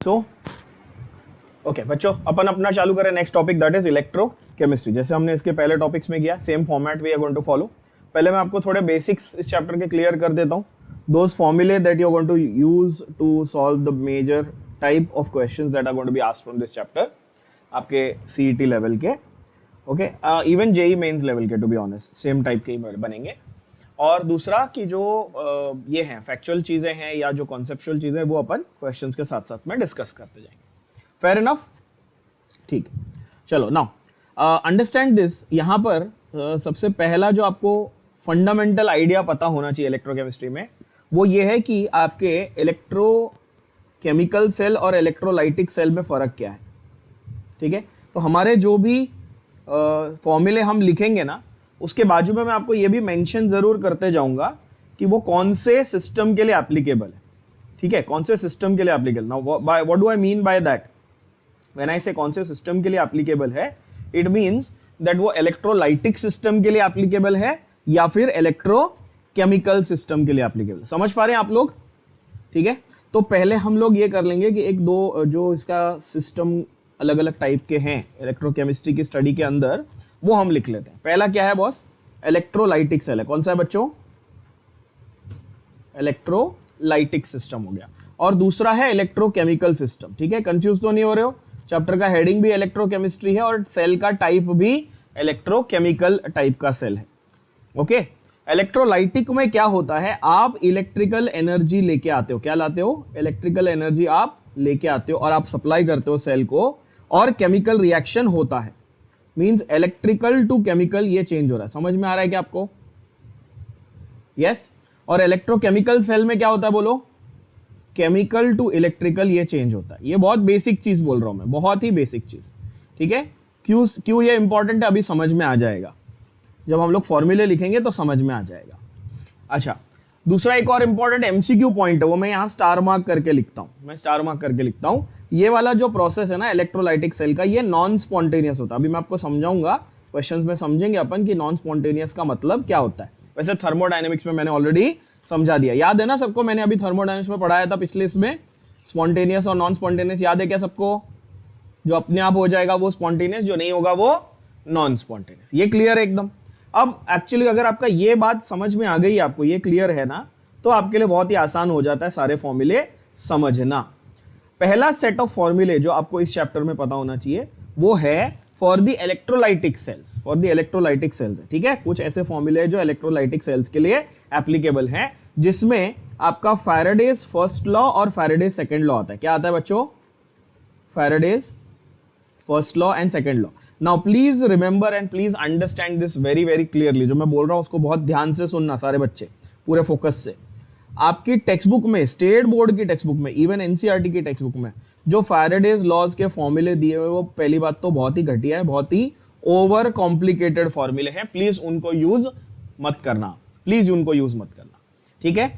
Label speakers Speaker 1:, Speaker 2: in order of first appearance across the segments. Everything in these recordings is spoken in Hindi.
Speaker 1: सो ओके बच्चों, अपन अपना चालू करें next topic, that is electrochemistry. जैसे हमने इसके पहले टॉपिक्स में किया, same format we are going to follow. पहले मैं आपको थोड़े बेसिक्स इस चैप्टर के क्लियर कर देता हूँ। दोज फॉर्मूले that you are going to use to solve the major type of questions that are going to be asked from this chapter, आपके सीईटी लेवल के, okay, even JEE Mains level के, to be honest same type के ही बनेंगे। और दूसरा कि जो ये हैं फैक्चुअल चीजें हैं या जो कॉन्सेप्चुअल चीजें, वो अपन क्वेश्चंस के साथ साथ में डिस्कस करते जाएंगे। Fair enough? ठीक है, चलो नाउ अंडरस्टैंड दिस। यहाँ पर सबसे पहला जो आपको फंडामेंटल आइडिया पता होना चाहिए इलेक्ट्रोकेमिस्ट्री में, वो ये है कि आपके इलेक्ट्रोकेमिकल सेल और इलेक्ट्रोलाइटिक सेल में फर्क क्या है। ठीक है, तो हमारे जो भी फॉर्मूले हम लिखेंगे ना, उसके बाजू में मैं आपको ये भी मेंशन जरूर करते जाऊंगा कि वो कौन से सिस्टम के लिए एप्लीकेबल है। ठीक है, कौन से सिस्टम के लिए applicable. Now what do I mean by that? When I से कौन से सिस्टम के लिए एप्लीकेबल है, इट मींस दैट वो इलेक्ट्रोलाइटिक सिस्टम के लिए एप्लीकेबल है या फिर इलेक्ट्रोकेमिकल सिस्टम के लिए एप्लीकेबल। समझ पा रहे हैं आप लोग? ठीक है, तो पहले हम लोग ये कर लेंगे कि एक दो जो इसका सिस्टम अलग अलग टाइप के हैं इलेक्ट्रोकेमिस्ट्री की स्टडी के अंदर, वो हम लिख लेते हैं। पहला क्या है बॉस? इलेक्ट्रोलाइटिक सेल है। कौन सा है बच्चों? इलेक्ट्रोलाइटिक सिस्टम हो गया। और दूसरा है इलेक्ट्रोकेमिकल सिस्टम। ठीक है, कंफ्यूज तो नहीं हो रहे हो? चैप्टर का हेडिंग भी इलेक्ट्रोकेमिस्ट्री है और सेल का टाइप भी इलेक्ट्रोकेमिकल टाइप का सेल है। ओके, इलेक्ट्रोलाइटिक में क्या होता है, आप इलेक्ट्रिकल एनर्जी लेके आते हो। क्या लाते हो? इलेक्ट्रिकल एनर्जी आप लेके आते हो और आप सप्लाई करते हो सेल को, और केमिकल रिएक्शन होता है। मींस इलेक्ट्रिकल टू केमिकल ये चेंज हो रहा है। समझ में आ रहा है क्या आपको? यस। और इलेक्ट्रोकेमिकल सेल में क्या होता है बोलो? केमिकल टू इलेक्ट्रिकल ये चेंज होता है। ये बहुत बेसिक चीज बोल रहा हूं मैं, बहुत ही बेसिक चीज। ठीक है, क्यों ये इंपॉर्टेंट है अभी समझ में आ जाएगा। जब हम लोग फॉर्मूले लिखेंगे तो समझ में आ जाएगा। अच्छा, दूसरा एक और इंपॉर्टेंट एमसीक्यू पॉइंट है, वो मैं यहाँ स्टार मार्क करके लिखता हूँ। मैं स्टार मार्क करके लिखता हूँ। ये वाला जो प्रोसेस है ना इलेक्ट्रोलाइटिक सेल का, ये नॉन स्पॉन्टेनियस होता है। अभी मैं आपको समझाऊंगा, क्वेश्चंस में समझेंगे अपन कि नॉन स्पॉन्टेनियस का मतलब क्या होता है। वैसे थर्मोडायनेमिक्स में मैंने ऑलरेडी समझा दिया, याद है ना सबको? मैंने अभी थर्मोडायनेमिक्स में पढ़ाया था पिछले इसमें, स्पॉन्टेनियस और नॉन स्पॉन्टेनियस। याद है क्या सबको? जो अपने आप हो जाएगा वो स्पॉन्टेनियस, जो नहीं होगा वो नॉन स्पॉन्टेनियस। ये क्लियर है एकदम? अब एक्चुअली अगर आपका ये बात समझ में आ गई, आपको ये क्लियर है ना, तो आपके लिए बहुत ही आसान हो जाता है सारे फॉर्मूले समझना। पहला सेट ऑफ फॉर्मूले जो आपको इस चैप्टर में पता होना चाहिए, वो है for the electrolytic cells. For the electrolytic cells, ठीक है, कुछ ऐसे फॉर्मूले जो इलेक्ट्रोलाइटिक सेल्स के लिए एप्लीकेबल हैं, जिसमें आपका फैराडेज फर्स्ट लॉ और फैराडेज सेकेंड लॉ आता है। क्या आता है बच्चों? Faraday's first law and second law. Now please remember and please understand this very very clearly. जो मैं बोल रहा हूं उसको बहुत ध्यान से सुनना सारे बच्चे, पूरे फोकस से। आपकी टेक्स्ट बुक में, स्टेट बोर्ड की टेक्स्ट बुक में, इवन एनसीईआरटी की टेक्स्ट बुक में जो फैराडेज लॉज के फॉर्मूले दिए हुए, वो पहली बात तो बहुत ही घटिया है, बहुत ही ओवर कॉम्प्लिकेटेड फॉर्मूले हैं। प्लीज उनको यूज मत करना, प्लीज उनको यूज मत करना। ठीक है,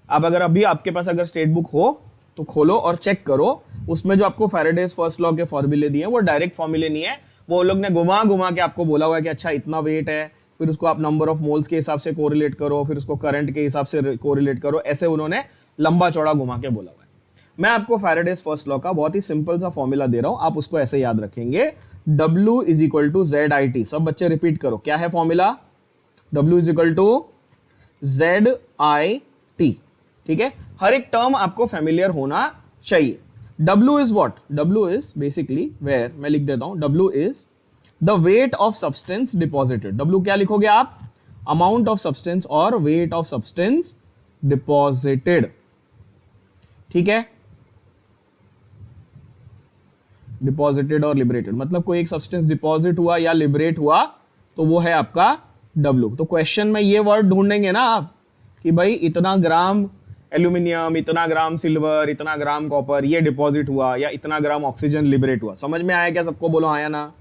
Speaker 1: अब अगर अभी आपके पास अगर स्टेट बुक हो तो खोलो और चेक करो, उसमें जो आपको फैराडेज फर्स्ट लॉ के फॉर्मूले दिए हैं वो डायरेक्ट फॉर्मूले नहीं है। वो लोग ने घुमा घुमा के आपको बोला हुआ है कि अच्छा इतना वेट है, फिर उसको आप नंबर ऑफ मोल्स के हिसाब से कोरिलेट करो, फिर उसको करंट के हिसाब से कोरिलेट करो। ऐसे उन्होंने लंबा चौड़ा घुमा के बोला हुआ है। मैं आपको फैराडेज फर्स्ट लॉ का बहुत ही सिंपल सा फॉर्मूला दे रहा हूं, आप उसको ऐसे याद रखेंगे, W is equal to ZIT। सब बच्चे रिपीट करो, क्या है formula? W is equal to ZIT। ठीक है, हर एक टर्म आपको फेमिलियर होना चाहिए। W is what? W is basically where, मैं लिख देता हूं, W is the weight of substance deposited. W क्या लिखोगे आप? अमाउंट ऑफ सब्सटेंस और वेट ऑफ सब्सटेंस डिपॉजिटेड। ठीक है, डिपॉजिटेड और लिबरेटेड, मतलब कोई एक सब्सटेंस डिपॉजिट हुआ या लिबरेट हुआ तो वो है आपका W। तो क्वेश्चन में ये वर्ड ढूंढेंगे ना आप कि भाई इतना ग्राम एल्यूमिनियम, इतना ग्राम सिल्वर, इतना ग्राम कॉपर ये डिपॉजिट हुआ, या इतना ग्राम ऑक्सीजन लिबरेट हुआ। समझ में आया क्या सबको? बोलो आया ना?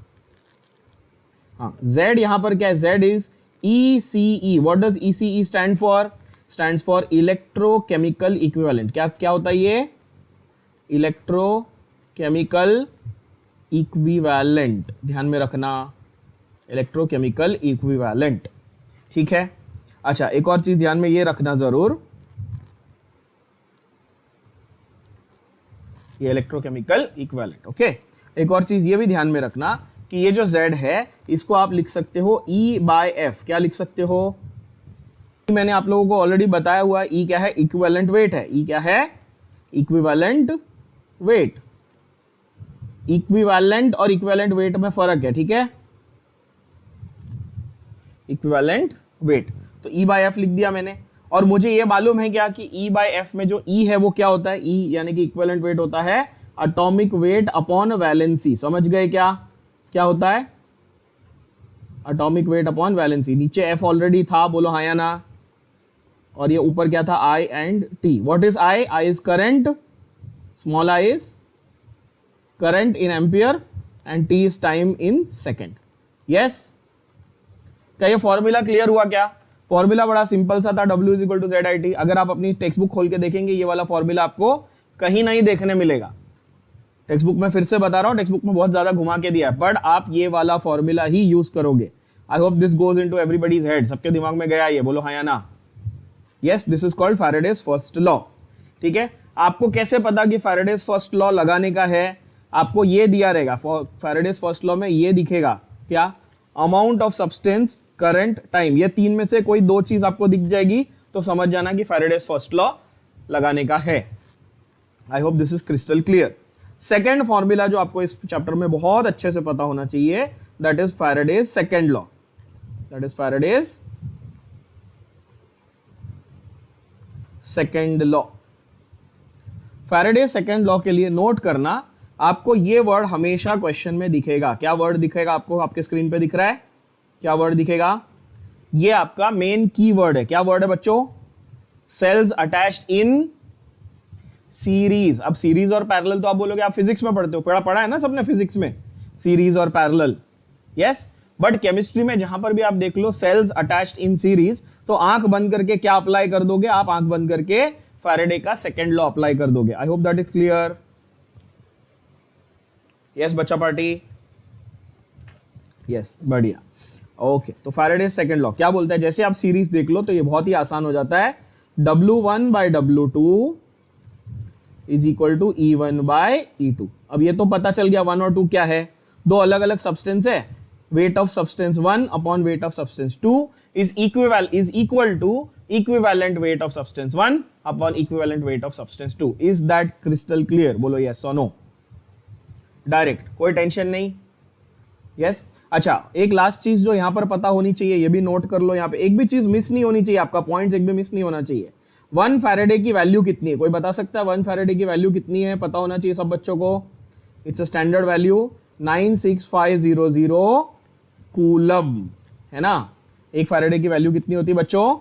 Speaker 1: हाँ, Z यहां पर क्या है? Z is ECE। What does ECE stand for? Stands for electrochemical equivalent. क्या क्या होता है ये? इलेक्ट्रोकेमिकल इक्विवेलेंट, ध्यान में रखना, इलेक्ट्रोकेमिकल इक्विवेलेंट। ठीक है, अच्छा एक और चीज ध्यान में ये रखना जरूर ये इलेक्ट्रोकेमिकल इक्विवेलेंट। ओके, एक और चीज ये भी ध्यान में रखना कि ये जो Z है इसको आप लिख सकते हो E/F। क्या लिख सकते हो? मैंने आप लोगों को ऑलरेडी बताया हुआ, E क्या है? इक्विवेलेंट वेट है। E क्या है? Equivalent weight. इक्विवेलेंट और इक्विवेलेंट वेट में फर्क है, ठीक है? इक्विवेलेंट वेट, तो E/F लिख दिया मैंने। और मुझे ये मालूम है क्या कि E/F में जो E है वो क्या होता है? E यानी कि इक्विवेलेंट वेट होता है एटॉमिक वेट अपॉन वैलेंसी। समझ गए क्या? क्या होता है? Atomic weight upon valency. नीचे F ऑलरेडी था, बोलो हाँ या ना। और ये ऊपर क्या था? I and T। What is I? I is current, small I is current in ampere and T is time in second. Yes, क्या ये फॉर्मूला क्लियर हुआ क्या? फॉर्मूला बड़ा सिंपल सा था, W = ZIT। अगर आप अपनी टेक्स्ट बुक खोल के देखेंगे ये वाला फॉर्मूला आपको कहीं नहीं देखने मिलेगा। टेक्स्ट बुक में फिर से बता रहा हूं, टेक्स्ट बुक में बहुत ज्यादा घुमा के दिया है, बट आप ये वाला फॉर्मूला ही यूज करोगे। I hope this goes into everybody's head. सबके दिमाग में गया ये, बोलो हाँ या ना। Yes, this is called Faraday's first law. ठीक है, आपको कैसे पता कि फैराडेज फर्स्ट लॉ लगाने का है? आपको ये दिया रहेगा फैराडेज फर्स्ट लॉ में, ये दिखेगा क्या? Amount of substance, current, time. ये तीन में से कोई दो चीज आपको दिख जाएगी तो समझ जाना कि फैराडेज फर्स्ट लॉ लगाने का है। I hope this is crystal clear. Second formula जो आपको इस चैप्टर में बहुत अच्छे से पता होना चाहिए, that is Faraday's second law. That is Faraday's second law. Faraday's second law के लिए नोट करना, आपको ये वर्ड हमेशा क्वेश्चन में दिखेगा। क्या वर्ड दिखेगा आपको? आपके स्क्रीन पे दिख रहा है क्या वर्ड दिखेगा? ये आपका मेन की वर्ड है। क्या वर्ड है बच्चों? Cells attached in series. अब सीरीज और पैरेलल तो आप बोलोगे आप फिजिक्स में पढ़ते हो, पढ़ा है ना सबने फिजिक्स में, सीरीज और पैरेलल। यस, बट केमिस्ट्री में जहां पर भी आप देख लो सेल्स अटैच्ड इन सीरीज, तो आंख बंद करके क्या अप्लाई कर दोगे आप? आंख बंद करके फैराडे का सेकेंड लॉ अप्लाई कर दोगे। आई hope that is clear. Yes बच्चा पार्टी, यस बढ़िया। ओके, तो फैराडे सेकेंड लॉ क्या बोलता है? जैसे आप सीरीज देख लो तो ये बहुत ही आसान हो जाता है। W1/W2 is equal to E1/E2। अब ये तो पता चल गया 1 और 2 क्या है, दो अलग अलग सब्सटेंस है। Weight of substance 1 upon weight of substance 2 is equal to equivalent weight of substance 1 upon equivalent weight of substance 2। Is that crystal clear? बोलो यस और नो। डायरेक्ट, कोई टेंशन नहीं। यस, अच्छा एक लास्ट चीज जो यहां पर पता होनी चाहिए, ये भी नोट कर लो। यहां पे एक भी चीज मिस नहीं होनी चाहिए, आपका पॉइंट्स एक भी मिस नहीं होना चाहिए। 1 फैराडे की वैल्यू कितनी है? कोई बता सकता है 1 फैराडे की वैल्यू कितनी है? पता होना चाहिए सब बच्चों को। It's a standard value 96500 coulomb, है ना? एक फैराडे की वैल्यू कितनी होती है बच्चों?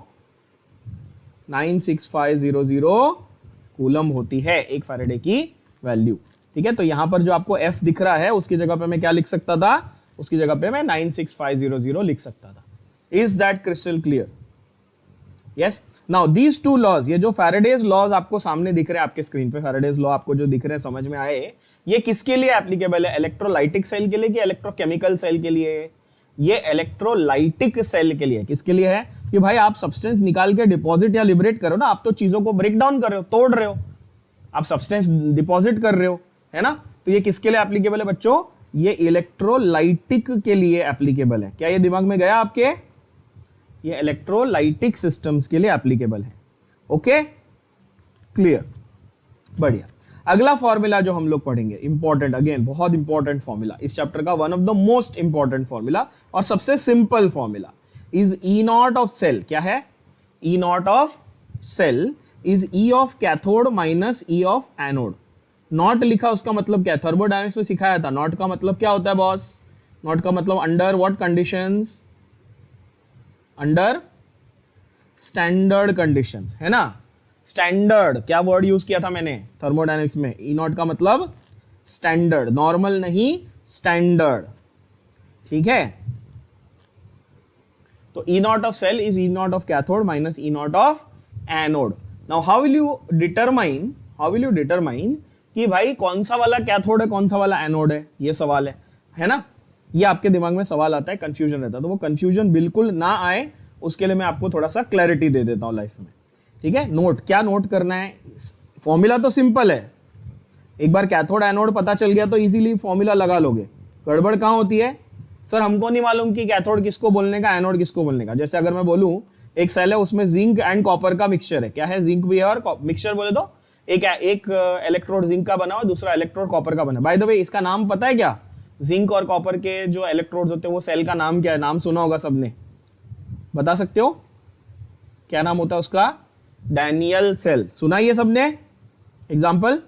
Speaker 1: 96500 कूलम होती है एक फैराडे की वैल्यू। ठीक है, तो यहां पर जो आपको F दिख रहा है उसकी जगह पे मैं क्या लिख सकता था? उसकी जगह पे मैं 96500 लिख सकता था। Is that crystal clear? Yes, now these two laws, ये जो फैराडेज लॉज आपको सामने दिख रहे हैं आपके स्क्रीन पे, फैराडेज लॉ आपको जो दिख रहे हैं समझ में आए, ये किसके लिए एप्लीकेबल है? इलेक्ट्रोलाइटिक सेल के लिए कि इलेक्ट्रोकेमिकल सेल के लिए? ये इलेक्ट्रोलाइटिक सेल के लिए। किसके लिए है? कि भाई आप सब्सटेंस निकाल के डिपॉजिट या लिबरेट करो ना, आप तो चीजों को ब्रेक डाउन कर रहे हो, तोड़ रहे हो, आप सब्सटेंस डिपॉजिट कर रहे हो, है ना? तो ये किसके लिए एप्लीकेबल है बच्चों? ये इलेक्ट्रोलाइटिक के लिए एप्लीकेबल है। क्या ये दिमाग में गया आपके? ये इलेक्ट्रोलाइटिक सिस्टम्स के लिए एप्लीकेबल है। ओके, क्लियर, बढ़िया। अगला फॉर्मूला जो हम लोग पढ़ेंगे, इंपॉर्टेंट, अगेन बहुत इंपॉर्टेंट फॉर्मूला, इस चैप्टर का one of the most important formula और सबसे simple formula is E not of cell. क्या है? E not of cell is E of cathode minus E of anode. Not लिखा उसका मतलब क्या है? थर्मोडायनेमिक्स में सिखाया था। नॉट का मतलब क्या होता है बॉस? नॉट का मतलब under what conditions? Under standard conditions, है ना? स्टैंडर्ड, क्या वर्ड यूज किया था मैंने थर्मोडायनेमिक्स में? ई नॉट का मतलब स्टैंडर्ड, नॉर्मल नहीं, स्टैंडर्ड। ठीक है, तो E not of cell is E not of cathode minus E not of anode. Now how will you determine कि भाई कौन सा वाला कैथोड है, कौन सा वाला एनोड है? ये सवाल है ना? ये आपके दिमाग में सवाल आता है, कंफ्यूजन रहता है, तो वो कंफ्यूजन बिल्कुल ना आए उसके लिए मैं आपको थोड़ा सा क्लैरिटी दे देता हूं लाइफ में। ठीक है, नोट क्या नोट करना है? फॉर्मूला तो सिंपल है, एक बार कैथोड एनोड पता चल गया तो इजीली फॉर्मूला लगा लोगे। गड़बड़ कहाँ होती है, सर हमको नहीं मालूम कि कैथोड किसको बोलने का, एनोड किसको बोलने का। जैसे अगर मैं बोलूं एक सेल है उसमें जिंक एंड कॉपर का मिक्सचर है, क्या है, जिंक भी है और मिक्सचर बोले तो एक इलेक्ट्रोड जिंक का बना हुआ, दूसरा इलेक्ट्रोड कॉपर का बना। बाय द वे इसका नाम पता है क्या, जिंक और कॉपर के जो इलेक्ट्रोड्स होते हैं वो सेल का नाम क्या है, नाम सुना होगा सबने, बता सकते हो क्या नाम होता है उसका, डैनियल सेल, सुना ही है सबने एग्जाम्पल।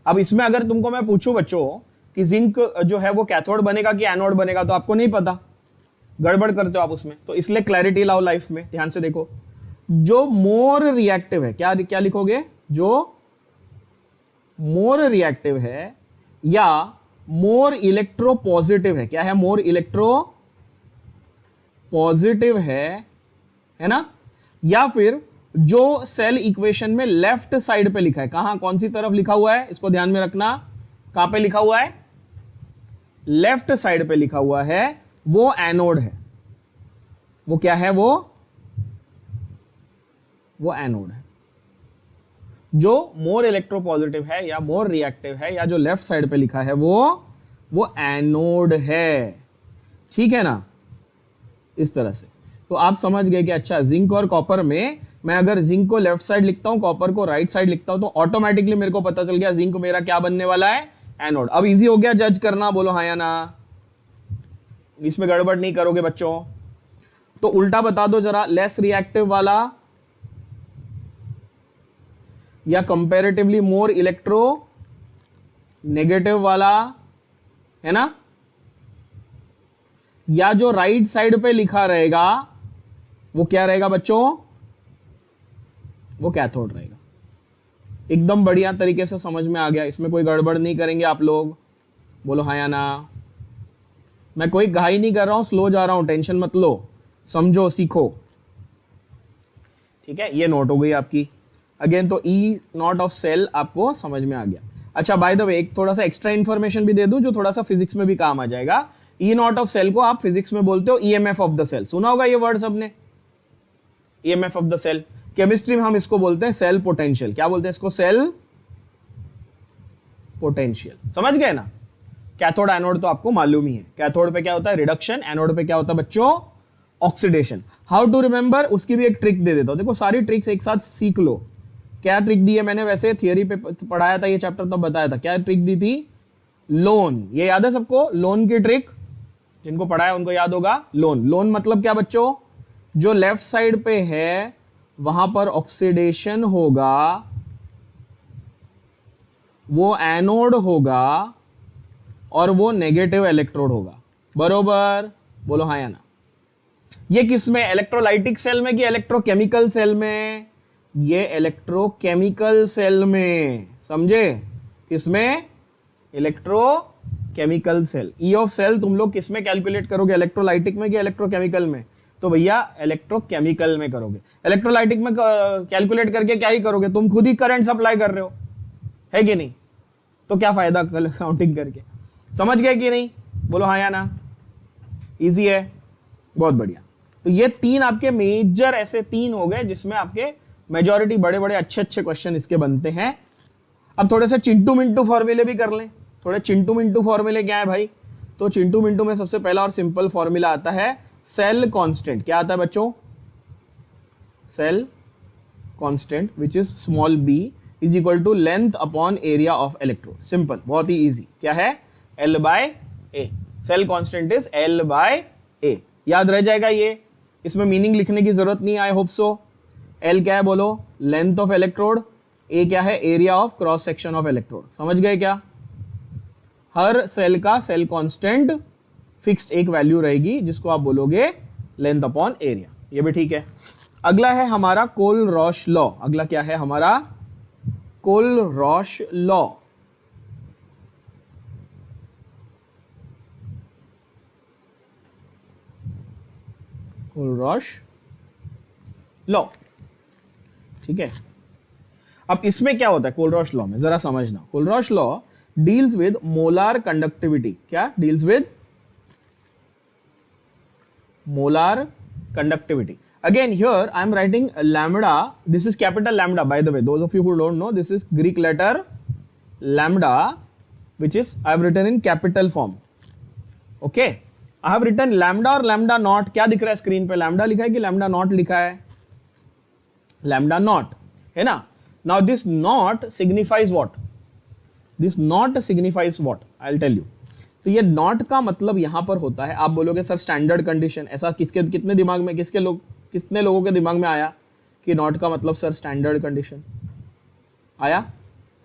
Speaker 1: अब इसमें अगर तुमको मैं पूछूं बच्चों कि जिंक जो है वो कैथोड बनेगा कि एनोड बनेगा, तो आपको नहीं पता, गड़बड़ करते हो आप उसमें। तो इसलिए क्लैरिटी लाओ लाइफ में, ध्यान से देखो। जो मोर रिएक्टिव है, क्या क्या लिखोगे, जो मोर रिएक्टिव है या मोर इलेक्ट्रो पॉजिटिव है, क्या है, मोर इलेक्ट्रो पॉजिटिव है ना, या फिर जो सेल इक्वेशन में लेफ्ट साइड पे लिखा है, कहां, कौन सी तरफ लिखा हुआ है, इसको ध्यान में रखना, कहां पे लिखा हुआ है, लेफ्ट साइड पे लिखा हुआ है, वो एनोड है। वो क्या है, वो एनोड है। जो मोर इलेक्ट्रोपॉजिटिव है या मोर रिएक्टिव है या जो लेफ्ट साइड पे लिखा है वो एनोड है, ठीक है ना, इस तरह से। तो आप समझ गए कि अच्छा जिंक और कॉपर में मैं अगर जिंक को लेफ्ट साइड लिखता हूं, कॉपर को राइट साइड लिखता हूं, तो ऑटोमेटिकली मेरे को पता चल गया जिंक मेरा क्या बनने वाला है, एनोड। अब इजी हो गया जज करना, बोलो हाँ या ना, इसमें गड़बड़ नहीं करोगे बच्चों। तो उल्टा बता दो जरा, लेस रिएक्टिव वाला या कंपैरेटिवली मोर इलेक्ट्रो नेगेटिव वाला, है ना, या जो राइट साइड पे लिखा रहेगा वो क्या रहेगा बच्चों, वो कैथोड रहेगा। एकदम बढ़िया तरीके से समझ में आ गया, इसमें कोई गड़बड़ नहीं करेंगे आप लोग, बोलो हाँ या ना। मैं कोई घाई नहीं कर रहा हूं, स्लो जा रहा हूं, टेंशन मत लो, समझो सीखो, ठीक है। ये नोट हो गई आपकी अगेन। तो ई नॉट ऑफ सेल आपको समझ में आ गया। अच्छा बाय द वे एक थोड़ा सा एक्स्ट्रा इंफॉर्मेशन भी दे दूं जो थोड़ा सा फिजिक्स में भी काम आ जाएगा। ई नॉट ऑफ सेल को आप फिजिक्स में बोलते हो ईएमएफ ऑफ द सेल, सुना होगा ये वर्ड सबने, EMF of the cell. Chemistry में हम इसको बोलते हैं सेल पोटेंशियल, क्या बोलते हैं इसको, सेल पोटेंशियल, समझ गए ना। कैथोड एनोड तो आपको मालूम ही है, कैथोड पे क्या होता है रिडक्शन, एनोड पे क्या होता है बच्चों ऑक्सीडेशन। हाउ टू रिमेंबर, उसकी भी एक ट्रिक दे देता हूं, देखो सारी ट्रिक्स एक साथ सीख लो। क्या ट्रिक दी है मैंने, वैसे थियरी पे पढ़ाया था ये चैप्टर तब बताया था, क्या ट्रिक दी थी, लोन, ये याद है सबको, लोन की ट्रिक, जिनको पढ़ाया उनको याद होगा। लोन, लोन मतलब क्या बच्चों, जो लेफ्ट साइड पे है वहां पर ऑक्सीडेशन होगा, वो एनोड होगा और वो नेगेटिव इलेक्ट्रोड होगा, बरोबर, बोलो हाँ या ना। ये किस में, इलेक्ट्रोलाइटिक सेल में कि इलेक्ट्रोकेमिकल सेल में, ये इलेक्ट्रोकेमिकल सेल में, समझे, किसमें, electrochemical cell. E of cell तुम लोग किसमें कैलकुलेट करोगे, इलेक्ट्रोलाइटिक में कि इलेक्ट्रोकेमिकल में, तो भैया इलेक्ट्रोकेमिकल में करोगे। इलेक्ट्रोलाइटिक में कैलकुलेट करके क्या ही करोगे, तुम खुद ही करंट सप्लाई कर रहे हो, है कि नहीं, तो क्या फायदा काउंटिंग करके, समझ गए कि नहीं, बोलो हाँ या ना। इजी है, बहुत बढ़िया। तो ये तीन आपके मेजर ऐसे तीन हो गए जिसमें आपके मेजॉरिटी बड़े बड़े अच्छे अच्छे क्वेश्चन इसके बनते हैं। अब थोड़े से चिंटू मिंटू फॉर्मूले भी कर लें, थोड़े चिंटू मिंटू फॉर्मूले क्या है भाई, तो चिंटू मिंटू में सबसे पहला और सिंपल फॉर्मूला आता है सेल कांस्टेंट, क्या आता है बच्चों, cell constant which is small b is equal to length upon area of electrode, simple, बहुत ही इजी, क्या है, L by A, cell constant is L by A, याद रह जाएगा ये, इसमें मीनिंग लिखने की जरूरत नहीं, आई होप सो। L क्या है बोलो, लेंथ ऑफ इलेक्ट्रोड, ए क्या है, area of cross section of electrode, समझ गए क्या। हर सेल का सेल कांस्टेंट फिक्स्ड एक वैल्यू रहेगी जिसको आप बोलोगे लेंथ अपॉन एरिया, ये भी ठीक है। अगला है हमारा कोल-रॉश लॉ, अगला क्या है हमारा कोल-रॉश लॉ। कोल-रॉश लॉ, ठीक है। अब इसमें क्या होता है कोल-रॉश लॉ में, जरा समझना। Kohlrausch law deals with molar conductivity, क्या deals with molar conductivity. Again here I am writing lambda, this is capital lambda by the way, those of you who don't know, this is Greek letter lambda, which is I have written in capital form. Okay, I have written lambda और lambda not. क्या दिख रहा है स्क्रीन पे? lambda लिखा है कि lambda not लिखा है? lambda not है ना. Now this not signifies what? This not signifies what? I'll tell you. तो ये not का मतलब यहां पर होता है, आप बोलोगे सर स्टैंडर्ड कंडीशन, ऐसा कितने दिमाग में, कितने लोगों के दिमाग में आया कि नॉट का मतलब सर स्टैंडर्ड कंडीशन आया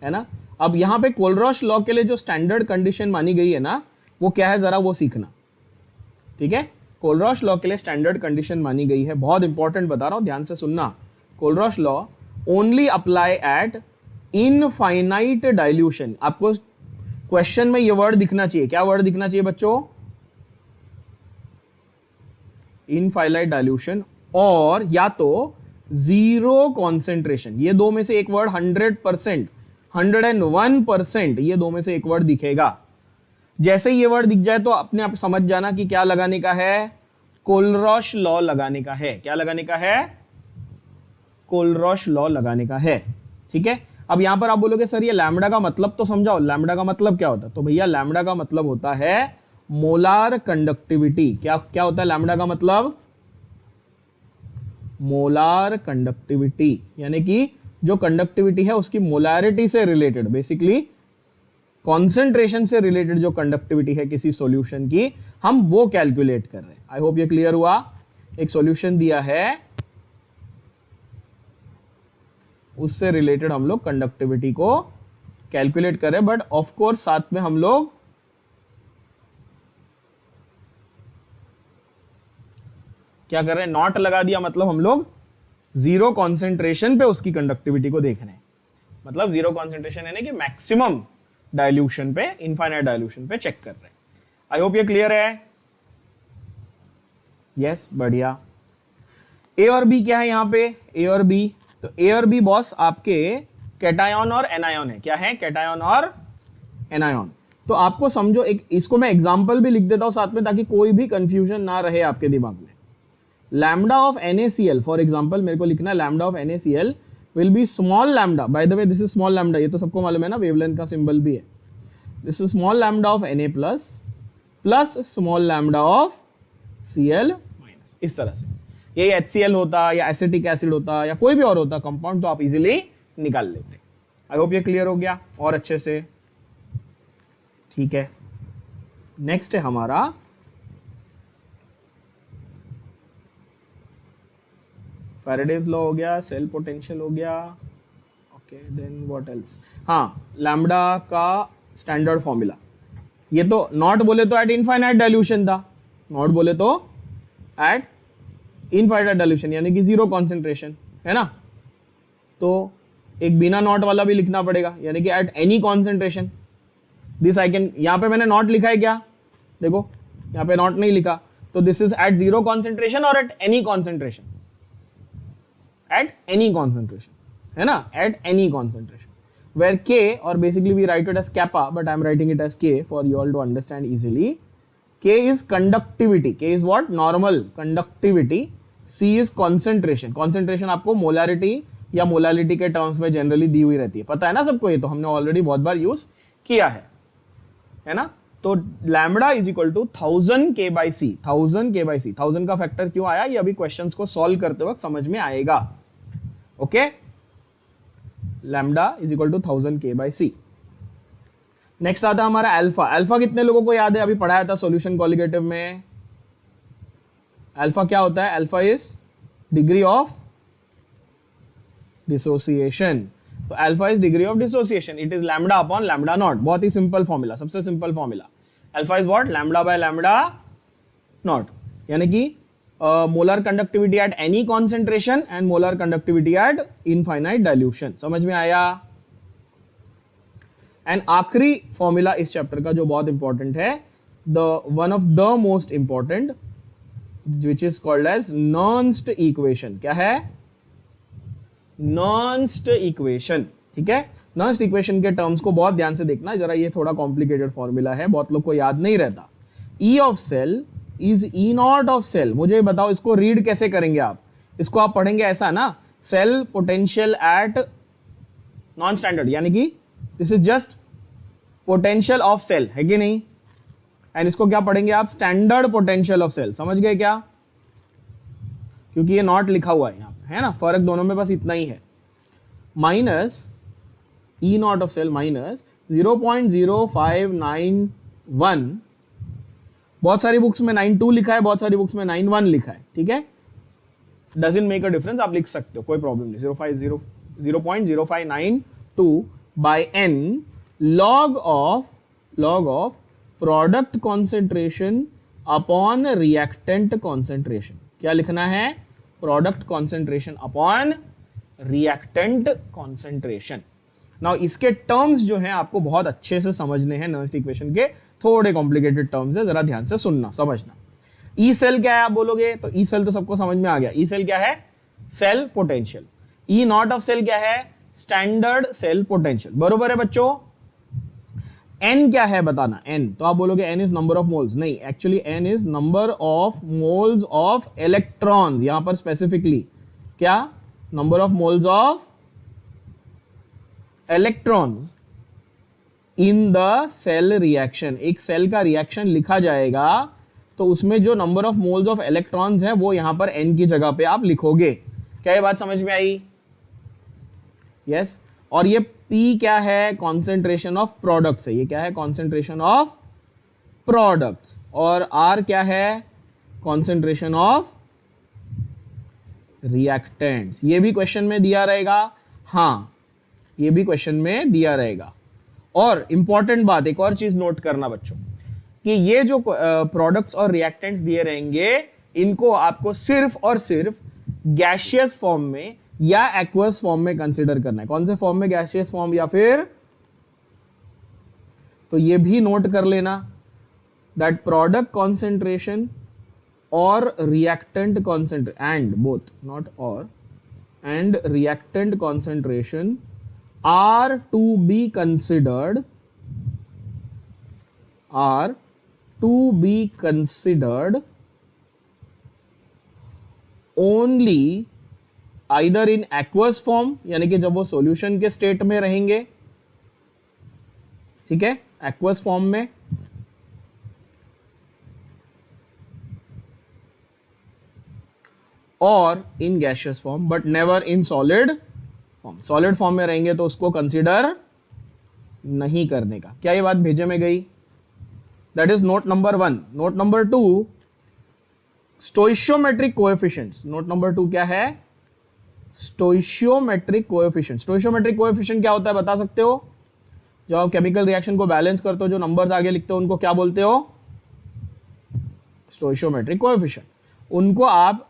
Speaker 1: है ना. अब यहाँ पे कोलरॉश लॉ के लिए जो स्टैंडर्ड कंडीशन मानी गई है ना, वो क्या है जरा वो सीखना. ठीक है, कोलरॉश लॉ के लिए स्टैंडर्ड कंडीशन मानी गई है, बहुत इंपॉर्टेंट बता रहा हूं, ध्यान से सुनना. Kohlrausch law only apply at infinite dilution. आपको क्वेश्चन में ये वर्ड दिखना चाहिए. क्या वर्ड दिखना चाहिए बच्चों? इनफाइनाइट डाइल्यूशन और या तो जीरो कॉन्सेंट्रेशन. ये दो में से एक वर्ड 100%, 101%, ये दो में से एक वर्ड दिखेगा. जैसे ही ये वर्ड दिख जाए तो अपने आप समझ जाना कि क्या लगाने का है, कोलरॉश लॉ लगाने का है. क्या लगाने का है? कोलरॉश लॉ लगाने का है. ठीक है, अब यहां पर आप बोलोगे सर ये लैम्बडा का मतलब तो समझाओ, लैम्बडा का मतलब क्या होता है? तो भैया लैम्बडा का मतलब होता है मोलार कंडक्टिविटी. क्या क्या होता है लैम्बडा का मतलब? मोलार कंडक्टिविटी, यानी कि जो कंडक्टिविटी है उसकी मोलारिटी से रिलेटेड, बेसिकली कॉन्सेंट्रेशन से रिलेटेड जो कंडक्टिविटी है किसी सॉल्यूशन की, हम वो कैलकुलेट कर रहे हैं. आई होप ये क्लियर हुआ. एक सॉल्यूशन दिया है, उससे रिलेटेड हम लोग कंडक्टिविटी को कैलकुलेट कर रहे हैं, बट ऑफ कोर्स साथ में हम लोग क्या कर रहे हैं? नॉट लगा दिया, मतलब हम लोग जीरो कॉन्सेंट्रेशन पे उसकी कंडक्टिविटी को देख रहे हैं. मतलब जीरो कॉन्सेंट्रेशन यानी कि मैक्सिमम डाइल्यूशन पे, इनफाइनाइट डाइल्यूशन पे चेक कर रहे हैं. आई होप ये क्लियर है. यस, बढ़िया. ए और बी क्या है यहाँ पे? ए और बी, तो ए और बी बॉस आपके कैटायन और एनायन है. क्या है? कैटायन और एनायन. तो आपको समझो, एक इसको मैं एग्जांपल भी लिख देता हूं साथ में ताकि कोई भी कंफ्यूजन ना रहे आपके दिमाग में. Lambda of NaCl, for example मेरे को लिखना है lambda of NaCl will be small lambda. By the way this is small lambda, ये तो सबको मालूम है ना, वेवलेंथ का सिंबल भी है. This is small lambda of Na plus small lambda of Cl minus. इस तरह से ये HCl होता या एसिटिक एसिड होता या कोई भी और होता कंपाउंड, तो आप इजीली निकाल लेते. आई होप ये क्लियर हो गया और अच्छे से. ठीक है, नेक्स्ट है हमारा फैराडेज लॉ हो गया, सेल पोटेंशियल हो गया. Okay, then what else? हाँ, लैम्बडा का स्टैंडर्ड फॉर्मूला. ये तो नॉट बोले तो एट इनफाइनाइट डाइल्यूशन था, नॉट बोले तो एट इनफाइनाइट डाइल्यूशन यानी कि जीरो कॉन्सेंट्रेशन है ना. तो एक बिना नॉट वाला भी लिखना पड़ेगा, यानी कि eight any concentration. This I can, यहां पे मैंने नॉट लिखा है क्या? देखो यहां पे नॉट नहीं लिखा, तो this is at zero concentration और at any concentration. At any concentration है ना, at any concentration. where K, or basically we write it as kappa, but I'm writing it as K for you all to understand easily. K is conductivity. K is what? Normal conductivity. C is concentration. Concentration आपको molarity या molality के terms में generally दी हुई रहती है, पता है ना सबको, ये तो हमने already बहुत बार use किया है ना. तो lambda is equal to 1000 K by C. 1000 K by C. 1000 का फैक्टर क्यों आया ये अभी क्वेश्चंस को सॉल्व करते वक्त समझ में आएगा. Okay, lambda is equal to 1000 K by C. Next आता है हमारा अल्फा. अल्फा कितने लोगों को याद है? अभी पढ़ाया था सॉल्यूशन कोलिगेटिव में. अल्फा क्या होता है? Alpha is degree of dissociation. तो alpha is degree of dissociation. It is lambda upon lambda naught. बहुत ही सिंपल फॉर्मूला, सबसे simple formula. Alpha is what? Lambda by lambda naught, यानी कि molar conductivity at any concentration and molar conductivity at infinite dilution. समझ में आया? एंड आखिरी फॉर्मूला इस चैप्टर का जो बहुत इंपॉर्टेंट है, the one of the most important, which is called as Nernst equation. क्या है? Nernst equation. ठीक है, नर्न्स्ट इक्वेशन के टर्म्स को बहुत ध्यान से देखना जरा, ये थोड़ा कॉम्प्लिकेटेड फॉर्मूला है, बहुत लोग को याद नहीं रहता. E of cell is E not of cell. मुझे बताओ इसको रीड कैसे करेंगे आप? इसको आप पढ़ेंगे ऐसा ना, cell potential at non standard, यानी कि this is just potential of cell, है कि नहीं? एंड इसको क्या पढ़ेंगे आप? Standard potential of cell. समझ गए क्या? क्योंकि ये नॉट लिखा हुआ है यहाँ पे, है ना, फर्क दोनों में बस इतना ही है। Minus E not of cell minus 0.0591, बहुत सारी बुक्स में 92 लिखा है, बहुत सारी बुक्स में 91 लिखा है, ठीक है, डजंट मेक अ डिफरेंस, आप लिख सकते हो, कोई प्रॉब्लम नहीं। 0.0592 by n log of product concentration upon reactant concentration. क्या लिखना है? Product concentration upon reactant concentration. Now इसके टर्म्स जो हैं आपको बहुत अच्छे से समझने हैं, नर्स्ट इक्वेशन के थोड़े कॉम्प्लिकेटेड टर्म्स है, जरा ध्यान से सुनना समझना। ई सेल क्या है आप बोलोगे, तो ई सेल तो सबको समझ में आ गया। ई सेल क्या है? Cell potential. E not of cell क्या है? Standard cell potential. बरोबर है बच्चों? एन क्या है बताना? एन, तो आप बोलोगे N is number of moles, नहीं, actually N is number of moles of electrons. यहां पर स्पेसिफिकली क्या? Number of moles of electrons in the cell reaction. एक सेल का रिएक्शन लिखा जाएगा तो उसमें जो number of moles of electrons है वो यहां पर n की जगह पे आप लिखोगे। क्या ये बात समझ में आई? यस। और ये P क्या है? कॉन्सेंट्रेशन ऑफ प्रोडक्ट्स है। ये क्या है? Concentration of products. और R क्या है? Concentration of reactants. ये भी क्वेश्चन में दिया रहेगा, हाँ, ये भी क्वेश्चन में दिया रहेगा। और इंपॉर्टेंट बात, एक और चीज नोट करना बच्चों, कि ये जो प्रोडक्ट्स और रिएक्टेंट्स दिए रहेंगे, इनको आपको सिर्फ और सिर्फ गैशियस फॉर्म में या एक्वस फॉर्म में कंसीडर करना है। कौन से फॉर्म में? गैशियस फॉर्म या फिर, तो ये भी नोट कर लेना दैट प्रोडक्ट कॉन्सेंट्रेशन और reactant concentration and both, naught और, and reactant concentration are to be considered only either in aqueous form, यानी कि जब वो सॉल्यूशन के स्टेट में रहेंगे, ठीक है, aqueous फॉर्म में, और इन gaseous form, but never in solid form. Solid form में रहेंगे तो उसको कंसीडर नहीं करने का। क्या ये बात भेजे में गई? That is note number 1। Note number 2, स्टोइशियोमेट्रिक coefficients. Note number 2 क्या है? स्टोइशियोमेट्रिक कोएफिशिएंट। स्टोइशियोमेट्रिक कोएफिशिएंट क्या होता है बता सकते हो? जब आप केमिकल रिएक्शन को बैलेंस करते हो, जो नंबर्स आगे लिखते हो उनको क्या बोलते हो? स्टोइशियोमेट्रिक कोएफिशिएंट। उनको आप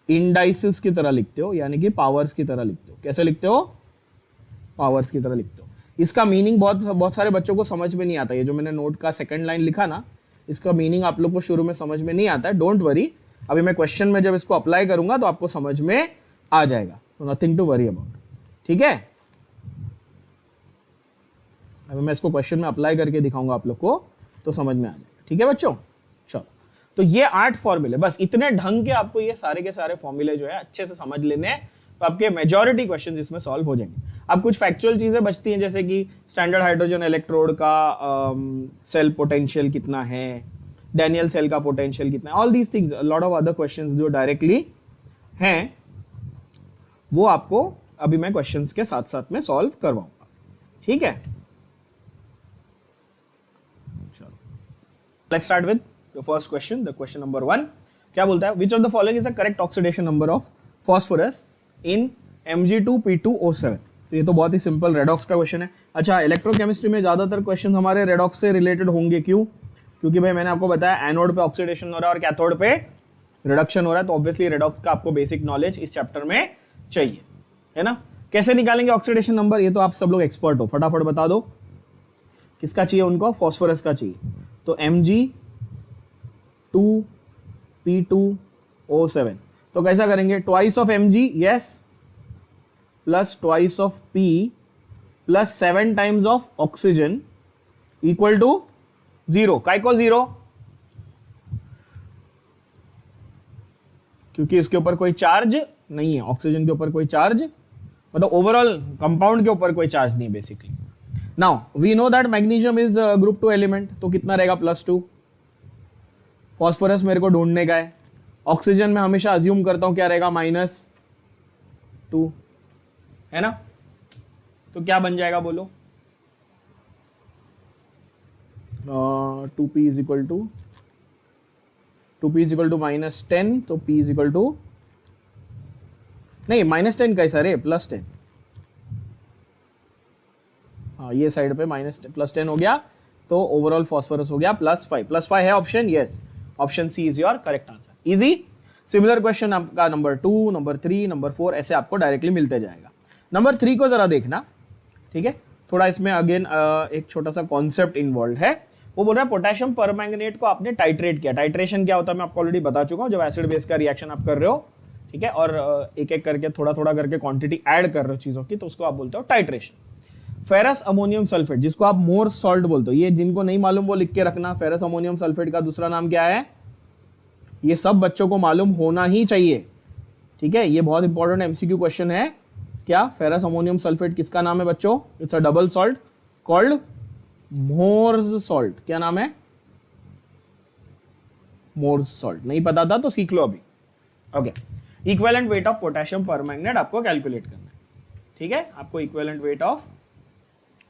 Speaker 1: इंडाइसिस की तरह लिखते हो, यानी कि पावर्स की तरह लिखते हो। कैसे लिखते हो? पावर्स की तरह लिखते हो। इसका मीनिंग बहुत सारे बच्चों को समझ में नहीं आता। ये जो मैंने नोट का सेकंड लाइन लिखा ना, इसका मीनिंग आप लोग को शुरू में समझ में नहीं आता है। डोंट वरी, अभी मैं क्वेश्चन में जब इसको अप्लाई करूंगा तो आपको समझ में आ जाएगा, तो नथिंग टू वरी अबाउट, ठीक है। अभी मैं इसको क्वेश्चन में अप्लाई करके दिखाऊंगा आप लोग को, तो समझ में आ जाएगा, ठीक है बच्चों। चलो, तो ये 8 फॉर्मूले, बस इतने ढंग के आपको ये सारे के सारे फॉर्मूले जो है अच्छे से समझ लेने हैं, तो आपके मेजॉरिटी क्वेश्चन इसमें सॉल्व हो जाएंगे। अब कुछ फैक्चुअल चीजें बचती हैं, जैसे कि स्टैंडर्ड हाइड्रोजन इलेक्ट्रोड का सेल पोटेंशियल कितना है, डैनियल सेल का पोटेंशियल कितना है, all these things, lot of other questions जो डायरेक्टली हैं, वो आपको अभी मैं क्वेश्चंस के साथ साथ में सॉल्व करवाऊंगा, ठीक है। चलो, let's start with the first question, the question number 1। क्या बोलता है? Which of the following is a correct oxidation number of phosphorus in Mg2P2O7। तो ये तो बहुत ही सिंपल रेडॉक्स का क्वेश्चन है। अच्छा, इलेक्ट्रोकेमिस्ट्री में ज्यादातर क्वेश्चन हमारे रेडॉक्स से रिलेटेड होंगे, क्यों? क्योंकि भाई मैंने आपको बताया एनोड पे ऑक्सीडेशन हो रहा है और कैथोड पे रिडक्शन हो रहा है, तो ऑब्वियसली रेडॉक्स का आपको बेसिक नॉलेज इस चैप्टर में चाहिए, है ना। कैसे निकालेंगे ऑक्सीडेशन नंबर, ये तो आप सब लोग एक्सपर्ट हो, फटाफट बता दो। किसका चाहिए उनको? फॉस्फोरस का चाहिए। तो Mg2P2O7, तो कैसा करेंगे? Twice of Mg, yes, plus twice of P plus 7 times of oxygen equal to 0। काय को 0? क्योंकि इसके ऊपर कोई चार्ज नहीं है, ऑक्सीजन के ऊपर कोई चार्ज मतलब ओवरऑल कंपाउंड के ऊपर कोई चार्ज नहीं है basically. Now we know that magnesium is group 2 element, तो कितना रहेगा +2। फॉस्फोरस मेरे को ढूंढने का है, ऑक्सीजन में हमेशा अज्यूम करता हूं क्या रहेगा -2, है ना। तो क्या बन जाएगा बोलो, 2p इज इक्वल टू -10, तो p इज इक्वल टू नहीं -10 कैसा रे, +10, हाँ ये साइड पे +10 हो गया, तो ओवरऑल फॉस्फोरस हो गया +5 है option, yes option C is your correct answer. Easy. Similar question आपका नंबर 2, नंबर 3, नंबर 4 ऐसे आपको डायरेक्टली मिलते जाएगा। नंबर 3 को जरा देखना, ठीक है, थोड़ा इसमें अगेन एक छोटा सा कॉन्सेप्ट इन्वॉल्व है। वो बोल रहा है पोटेशियम परमैंगनेट को आपने टाइट्रेट किया। टाइट्रेशन क्या होता है मैं आपको ऑलरेडी बता चुका हूँ, जब एसिड बेस का रिएक्शन आप कर रहे हो, ठीक है, और एक एक करके थोड़ा थोड़ा करके क्वांटिटी ऐड कर रहे हो चीजों की, तो उसको आप बोलते हो टाइट्रेशन। फेरस अमोनियम सल्फेट, जिसको आप मोर सॉल्ट बोलते हो, ये जिनको नहीं मालूम वो लिख के रखना। फेरस अमोनियम सल्फेट का दूसरा नाम क्या है, ये सब बच्चों को मालूम होना ही चाहिए, ठीक है, ये बहुत इंपॉर्टेंट एमसीक्यू क्वेश्चन है। क्या फेरस अमोनियम सल्फेट किसका नाम है बच्चों, it's a double salt called Mohr's salt. क्या नाम है, मोर्स सॉल्ट। नहीं पता था तो सीख लो अभी। Okay, equivalent weight of potassium permanganate आपको कैलकुलेट करना है, ठीक है, आपको equivalent weight of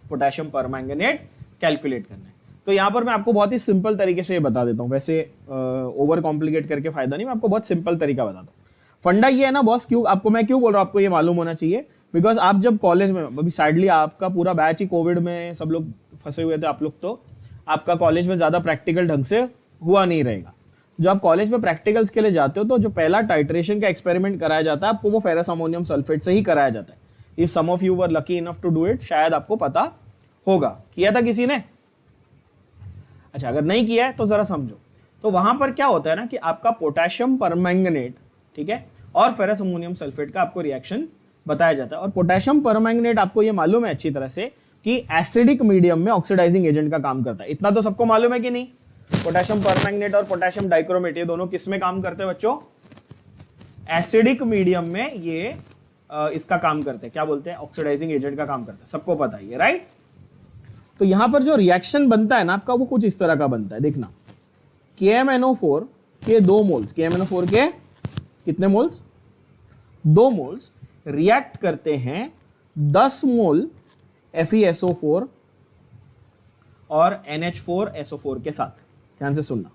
Speaker 1: potassium permanganate calculate करना है। तो यहां पर मैं आपको बहुत ही सिंपल तरीके से बता देता हूं, वैसे ओवर कॉम्प्लिकेट करके फायदा नहीं, मैं आपको बहुत सिंपल तरीका बताता हूं। फंडा ये है ना बॉस, क्यों आपको मैं क्यों बोल रहा हूं, आपको ये मालूम होना चाहिए, बिकॉज आप जब कॉलेज में, अभी सैडली आपका पूरा बैच ही कोविड में सब लोग फंसे हुए थे आप लोग, तो आपका कॉलेज में ज्यादा प्रैक्टिकल ढंग से हुआ नहीं रहेगा। जो आप कॉलेज में प्रैक्टिकल्स के लिए जाते हो, तो जो पहला टाइट्रेशन का एक्सपेरिमेंट कराया जाता है आपको, वो फेरस अमोनियम सल्फेट से ही कराया जाता है। If some of you were lucky enough to do it, शायद आपको पता होगा, किया था किसी ने, अच्छा अगर नहीं किया है तो जरा समझो। तो वहां पर क्या होता है ना कि आपका पोटेशियम परमैंगनेट, ठीक है, और फेरस अमोनियम सल्फेट का आपको रिएक्शन बताया जाता है। और पोटेशियम परमैंगनेट आपको ये मालूम है अच्छी तरह से कि एसिडिक मीडियम में ऑक्सीडाइजिंग एजेंट का काम करता है। इतना तो सबको मालूम है कि नहीं, पोटेशियम परमैंगनेट और पोटेशियम डाइक्रोमेट ये दोनों किस में काम करते हैं बच्चों, एसिडिक मीडियम में ये इसका काम करते हैं, क्या बोलते हैं, ऑक्सीडाइजिंग एजेंट का काम करते हैं, सबको पता है ये, राइट। तो यहां पर जो रिएक्शन बनता है ना आपका, वो कुछ इस तरह का बनता है, देखना। KMnO4 के 2 मोल्स, KMnO4 के कितने मोल्स, 2 मोल्स रिएक्ट करते हैं 10 मोल FeSO4 और NH4SO4 के साथ। ध्यान से सुनना,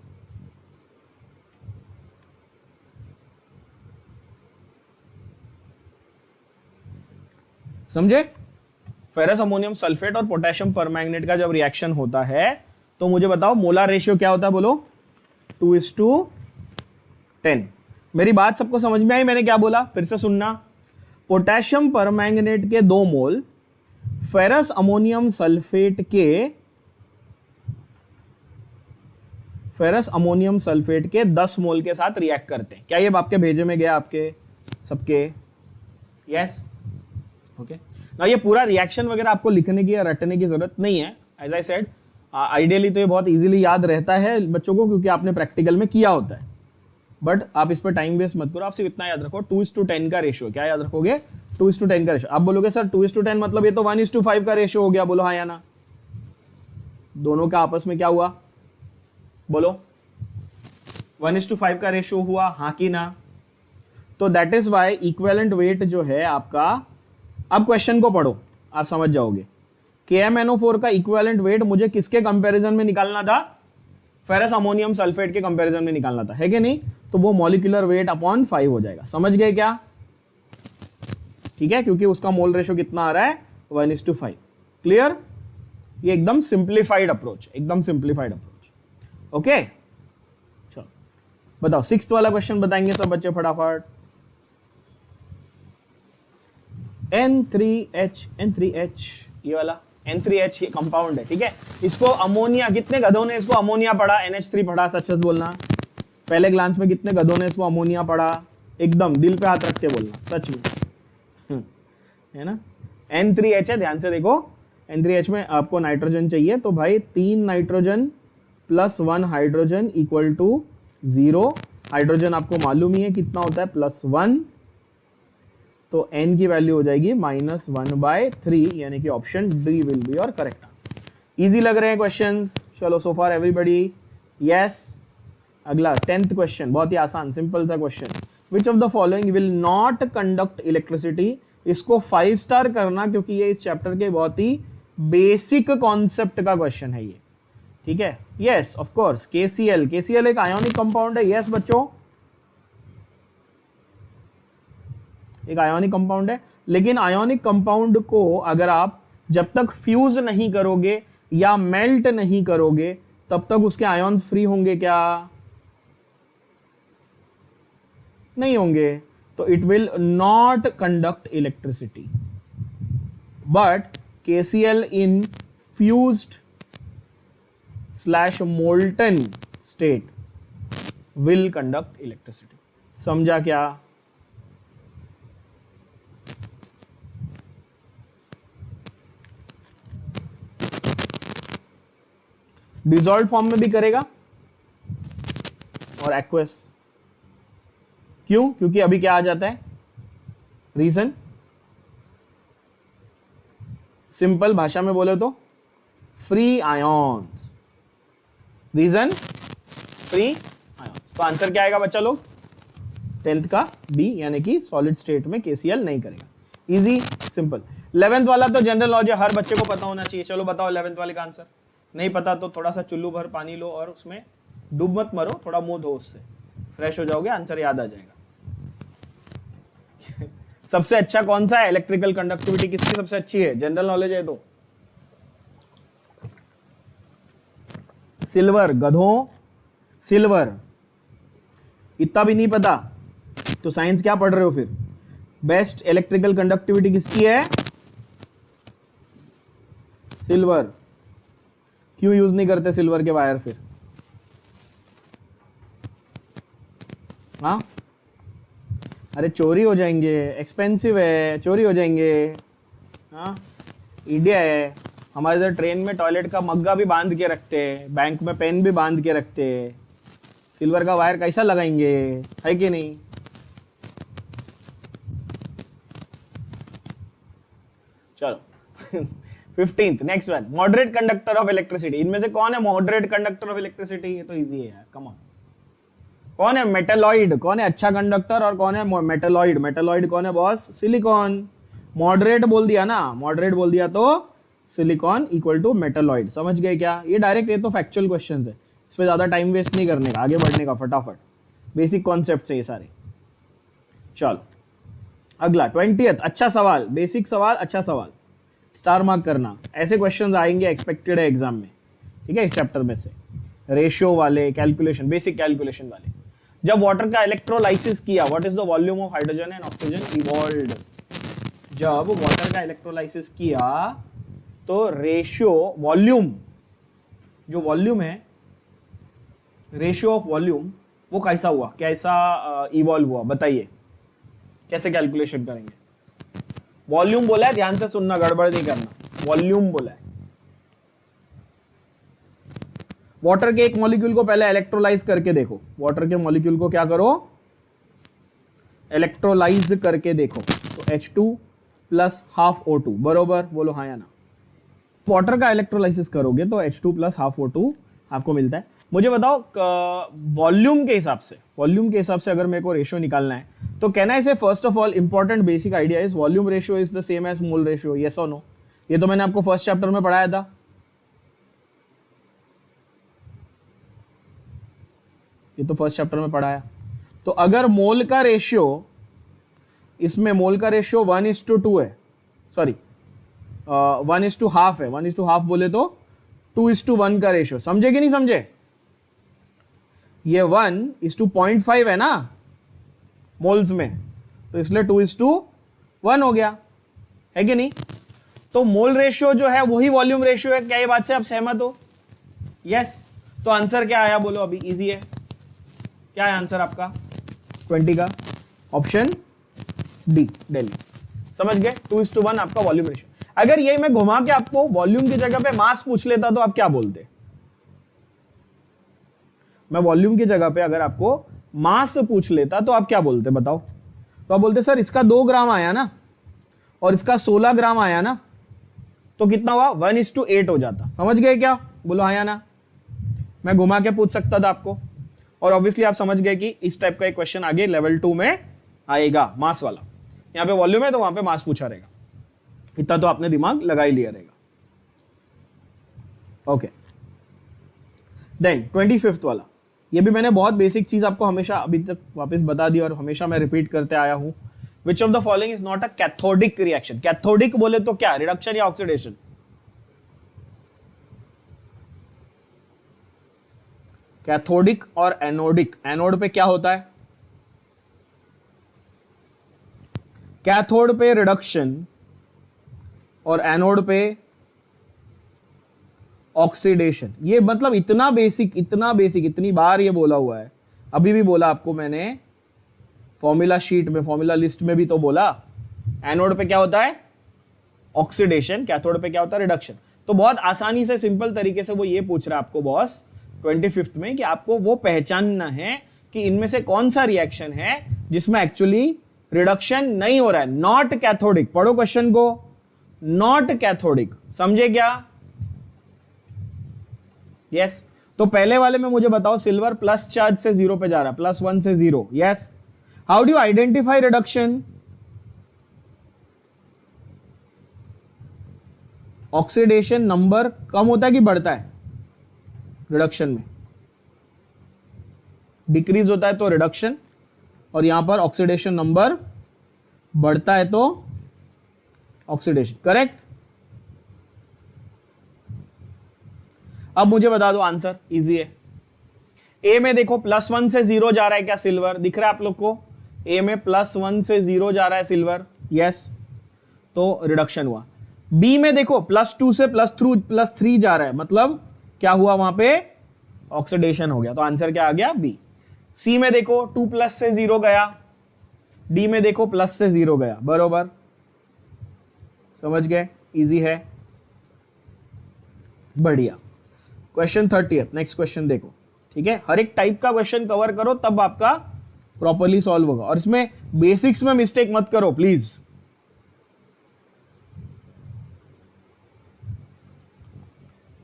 Speaker 1: समझे। फेरस अमोनियम सल्फेट और पोटेशियम परमैंगनेट का जब रिएक्शन होता है तो मुझे बताओ मोलार रेशियो क्या होता है, बोलो 2:10। मेरी बात सबको समझ में आई, मैंने क्या बोला फिर से सुनना। पोटेशियम परमैंगनेट के 2 मोल फेरस अमोनियम सल्फेट के 10 मोल के साथ रिएक्ट करते हैं। क्या ये आपके भेजे में गया आपके सबके, यस, ओके। ना ये पूरा रिएक्शन वगैरह आपको लिखने की या रटने की जरूरत नहीं है। एज आई सेड, आइडियली तो ये बहुत इजीली याद रहता है बच्चों को, क्योंकि आपने प्रैक्टिकल में किया होता है, बट आप इस पर टाइम वेस्ट मत करो। आप सिर्फ इतना याद रखो, 2:10 का रेशियो। क्या याद रखोगे, 2:10 का रेशियो। आप बोलोगे सर 2:10 मतलब ये तो 1:5 का रेशियो हो गया, बोलो हाँ या ना। दोनों का आपस में क्या हुआ, बोलो 1:5 का रेशियो हुआ, हाँ कि ना। तो that is why equivalent weight जो है आपका, अब क्वेश्चन को पढ़ो आप समझ जाओगे। KMnO4 का इक्विवेलेंट वेट मुझे किसके कंपैरिजन में निकालना था, फेरस अमोनियम सल्फेट के कंपैरिजन में निकालना था, है कि नहीं। तो वो मॉलिक्यूलर वेट अपॉन 5 हो जाएगा, समझ गए क्या, ठीक है, क्योंकि उसका मोल रेशियो कितना आ रहा है 1:5। क्लियर, ये एकदम सिंप्लीफाइड अप्रोच, एकदम सिंप्लीफाइड अप्रोच। ओके चलो बताओ, 6th वाला क्वेश्चन बताएंगे सब बच्चे फटाफट। N3H ये वाला N3H ये कंपाउंड है, ठीक है। इसको अमोनिया, कितने गधों ने इसको अमोनिया पढ़ा, NH3 पढ़ा, सच सच बोलना। पहले ग्लांस में कितने गधों ने इसको अमोनिया पढ़ा, एकदम दिल पे हाथ रख के बोलना, सच में, है ना। N3H है, ध्यान से देखो। N3H में आपको नाइट्रोजन चाहिए, तो भाई 3 nitrogen plus 1 hydrogen equal to 0। Hydrogen आपको मालूम ही है कितना होता है, +1। तो n की वैल्यू हो जाएगी -1/3, यानी कि option D will be your correct answer. Easy लग रहे हैं क्वेश्चंस? चलो सो फार एवरीबॉडी यस। अगला 10th क्वेश्चन, बहुत ही आसान सिंपल सा question. Which of the following will not conduct electricity? इसको 5 स्टार करना, क्योंकि ये इस चैप्टर के बहुत ही बेसिक कॉन्सेप्ट का क्वेश्चन है ये, ठीक है। Yes of course, KCl। KCl एक आयोनिक कंपाउंड है। यस बच्चों, एक आयोनिक कंपाउंड है, लेकिन आयोनिक कंपाउंड को अगर आप जब तक फ्यूज नहीं करोगे या मेल्ट नहीं करोगे तब तक उसके आयॉन्स फ्री होंगे क्या? नहीं होंगे। तो it will not conduct electricity, but KCl in fused / molten state will conduct electricity. समझा क्या? डिसॉल्व फॉर्म में भी करेगा और एक्वस। क्यों? क्योंकि अभी क्या आ जाता है? रीजन सिंपल भाषा में बोले तो free ions. Reason free ions. तो आंसर क्या आएगा बच्चा लोग? 10th का बी, यानी कि सॉलिड स्टेट में KCl नहीं करेगा। Easy simple. 11th वाला तो जनरल नॉलेज हर बच्चे को पता होना चाहिए। चलो बताओ 11th वाले का आंसर। नहीं पता तो थोड़ा सा चुल्लू भर पानी लो और उसमें डूब मत मरो, थोड़ा मुंह धो, उससे फ्रेश हो जाओगे, आंसर याद आ जाएगा। सबसे अच्छा कौन सा है? इलेक्ट्रिकल कंडक्टिविटी किसकी सबसे अच्छी है? जनरल नॉलेज है तो सिल्वर। गधों, सिल्वर। इतना भी नहीं पता तो साइंस क्या पढ़ रहे हो फिर? बेस्ट इलेक्ट्रिकल कंडक्टिविटी किसकी है? सिल्वर। क्यों यूज नहीं करते सिल्वर के वायर फिर? हाँ, अरे चोरी हो जाएंगे, एक्सपेंसिव है, चोरी हो जाएंगे। हाँ, इंडिया है। हमारे इधर ट्रेन में टॉयलेट का मग्गा भी बांध के रखते हैं, बैंक में पेन भी बांध के रखते हैं। सिल्वर का वायर कैसा लगाएंगे? है कि नहीं? चलो 15th next one, moderate conductor of electricity. इनमें से कौन है मॉडरेट कंडक्टर ऑफ इलेक्ट्रिसिटी? ये तो इजी है यार, कम ऑन। कौन है मेटलॉइड? कौन है अच्छा कंडक्टर और कौन है मेटलॉइड? मेटलॉइड कौन है बॉस? सिलिकॉन। मॉडरेट बोल दिया ना, मॉडरेट बोल दिया तो सिलिकॉन इक्वल टू मेटलॉइड। समझ गए क्या? ये डायरेक्ट, ये तो फैक्चुअल क्वेश्चन है, इस पर ज्यादा टाइम वेस्ट नहीं करने का, आगे बढ़ने का फटाफट। बेसिक कॉन्सेप्ट है ये सारे। चलो अगला 20th। अच्छा सवाल, बेसिक सवाल, अच्छा सवाल, स्टार मार्क करना। ऐसे क्वेश्चंस आएंगे, एक्सपेक्टेड है एग्जाम में, ठीक है, इस चैप्टर में से। रेशियो वाले, कैलकुलेशन, बेसिक कैलकुलेशन वाले। जब वाटर का इलेक्ट्रोलाइसिस किया, what is the volume of hydrogen and oxygen evolved? जब वाटर का इलेक्ट्रोलाइसिस किया तो रेशियो, वॉल्यूम, जो वॉल्यूम है, रेशियो ऑफ वॉल्यूम, वो कैसा हुआ, कैसा इवॉल्व हुआ? बताइए कैसे कैलकुलेशन करेंगे? वॉल्यूम बोला है, ध्यान से सुनना, गड़बड़ नहीं करना। वॉल्यूम बोला है। वाटर के एक मॉलिक्यूल को पहले इलेक्ट्रोलाइज करके देखो। वाटर के मॉलिक्यूल को क्या करो? इलेक्ट्रोलाइज करके देखो। तो H2 प्लस हाफ O2 बरोबर, बोलो हाँ या ना। वाटर का इलेक्ट्रोलाइसिस करोगे तो H2 प्लस हाफ O2 आपको मिलता है। मुझे बताओ वॉल्यूम के हिसाब से, वॉल्यूम के हिसाब से अगर मेरे को रेशियो निकालना है तो can I say first of all important basic idea is volume ratio is the same as mole ratio, yes और नो? ये तो मैंने आपको फर्स्ट चैप्टर में पढ़ाया था। ये तो फर्स्ट चैप्टर में पढ़ाया। तो अगर मोल का रेशियो, इसमें मोल का रेशियो 1:2 है, सॉरी 1:1/2 है, 1:1/2 बोले तो 2:1 का रेशियो। समझे कि नहीं समझे? ये 1:0.5 है ना मोल्स में, तो इसलिए 2:1 हो गया, है कि नहीं? तो मोल रेशियो जो है वही वॉल्यूम रेशियो है। क्या ये बात से आप सहमत हो? यस। तो आंसर क्या आया बोलो? अभी इजी है। क्या है आंसर आपका 20 का? Option D, Delhi. समझ गए? 2:1 आपका वॉल्यूम रेशियो। अगर ये मैं घुमा के आपको वॉल्यूम की जगह पे मास पूछ लेता तो आप क्या बोलते? मैं वॉल्यूम की जगह पे अगर आपको मास पूछ लेता तो आप क्या बोलते बताओ? तो आप बोलते सर इसका 2 ग्राम आया ना और इसका 16 ग्राम आया ना, तो कितना हुआ 1:8 हो जाता। समझ गए क्या? बोलो हाँ या ना। मैं घुमा के पूछ सकता था आपको, और ऑब्वियसली आप समझ गए कि इस टाइप का एक क्वेश्चन आगे लेवल 2 में आएगा, मास वाला। यहां पे वॉल्यूम है तो वहां पे मास पूछा रहेगा, इतना तो आपने दिमाग लगा ही लिया रहेगा। ओके, देन 25th वाला, ये भी मैंने बहुत बेसिक चीज आपको हमेशा अभी तक वापस बता दी और हमेशा मैं रिपीट करते आया हूं। Which of the following is not a cathodic reaction? Cathodic बोले तो क्या, रिडक्शन या ऑक्सीडेशन? कैथोडिक और एनोडिक, एनोड पे क्या होता है? कैथोड पे रिडक्शन और एनोड पे ऑक्सीडेशन। ये मतलब इतना बेसिक, इतनी बार ये बोला हुआ है, अभी भी बोला आपको मैंने, फॉर्मूला शीट में, फॉर्मूला लिस्ट में भी तो बोला। एनोड पे क्या होता है? ऑक्सीडेशन, कैथोड पे क्या होता है? रिडक्शन। तो बहुत आसानी से, सिंपल तरीके से वो ये पूछ रहा है आपको बॉस 25th में कि आपको वो पहचानना है कि इनमें से कौन सा रिएक्शन है जिसमें एक्चुअली रिडक्शन नहीं हो रहा है। नॉट कैथोडिक, पढ़ो क्वेश्चन को, नॉट कैथोडिक, समझे क्या? यस तो पहले वाले में मुझे बताओ, सिल्वर प्लस चार्ज से 0 पे जा रहा है, +1 से 0। Yes, how do you identify reduction? Oxidation number कम होता है कि बढ़ता है? रिडक्शन में डिक्रीज होता है तो रिडक्शन, और यहां पर ऑक्सीडेशन नंबर बढ़ता है तो ऑक्सीडेशन। करेक्ट? अब मुझे बता दो आंसर, इजी है। ए में देखो +1 से 0 जा रहा है क्या सिल्वर? दिख रहा है आप लोग को? ए में +1 से 0 जा रहा है सिल्वर, यस, तो रिडक्शन हुआ। बी में देखो +2 से +3 जा रहा है, मतलब क्या हुआ वहां पे? ऑक्सीडेशन हो गया, तो आंसर क्या आ गया? बी। सी में देखो 2+ से 0 गया, डी में देखो प्लस से 0 गया, बरोबर, समझ गए? इजी है, बढ़िया। क्वेश्चन 30, नेक्स्ट क्वेश्चन देखो, ठीक है? हर एक टाइप का क्वेश्चन कवर करो तब आपका प्रॉपर्ली सॉल्व होगा, और इसमें बेसिक्स में मिस्टेक मत करो please.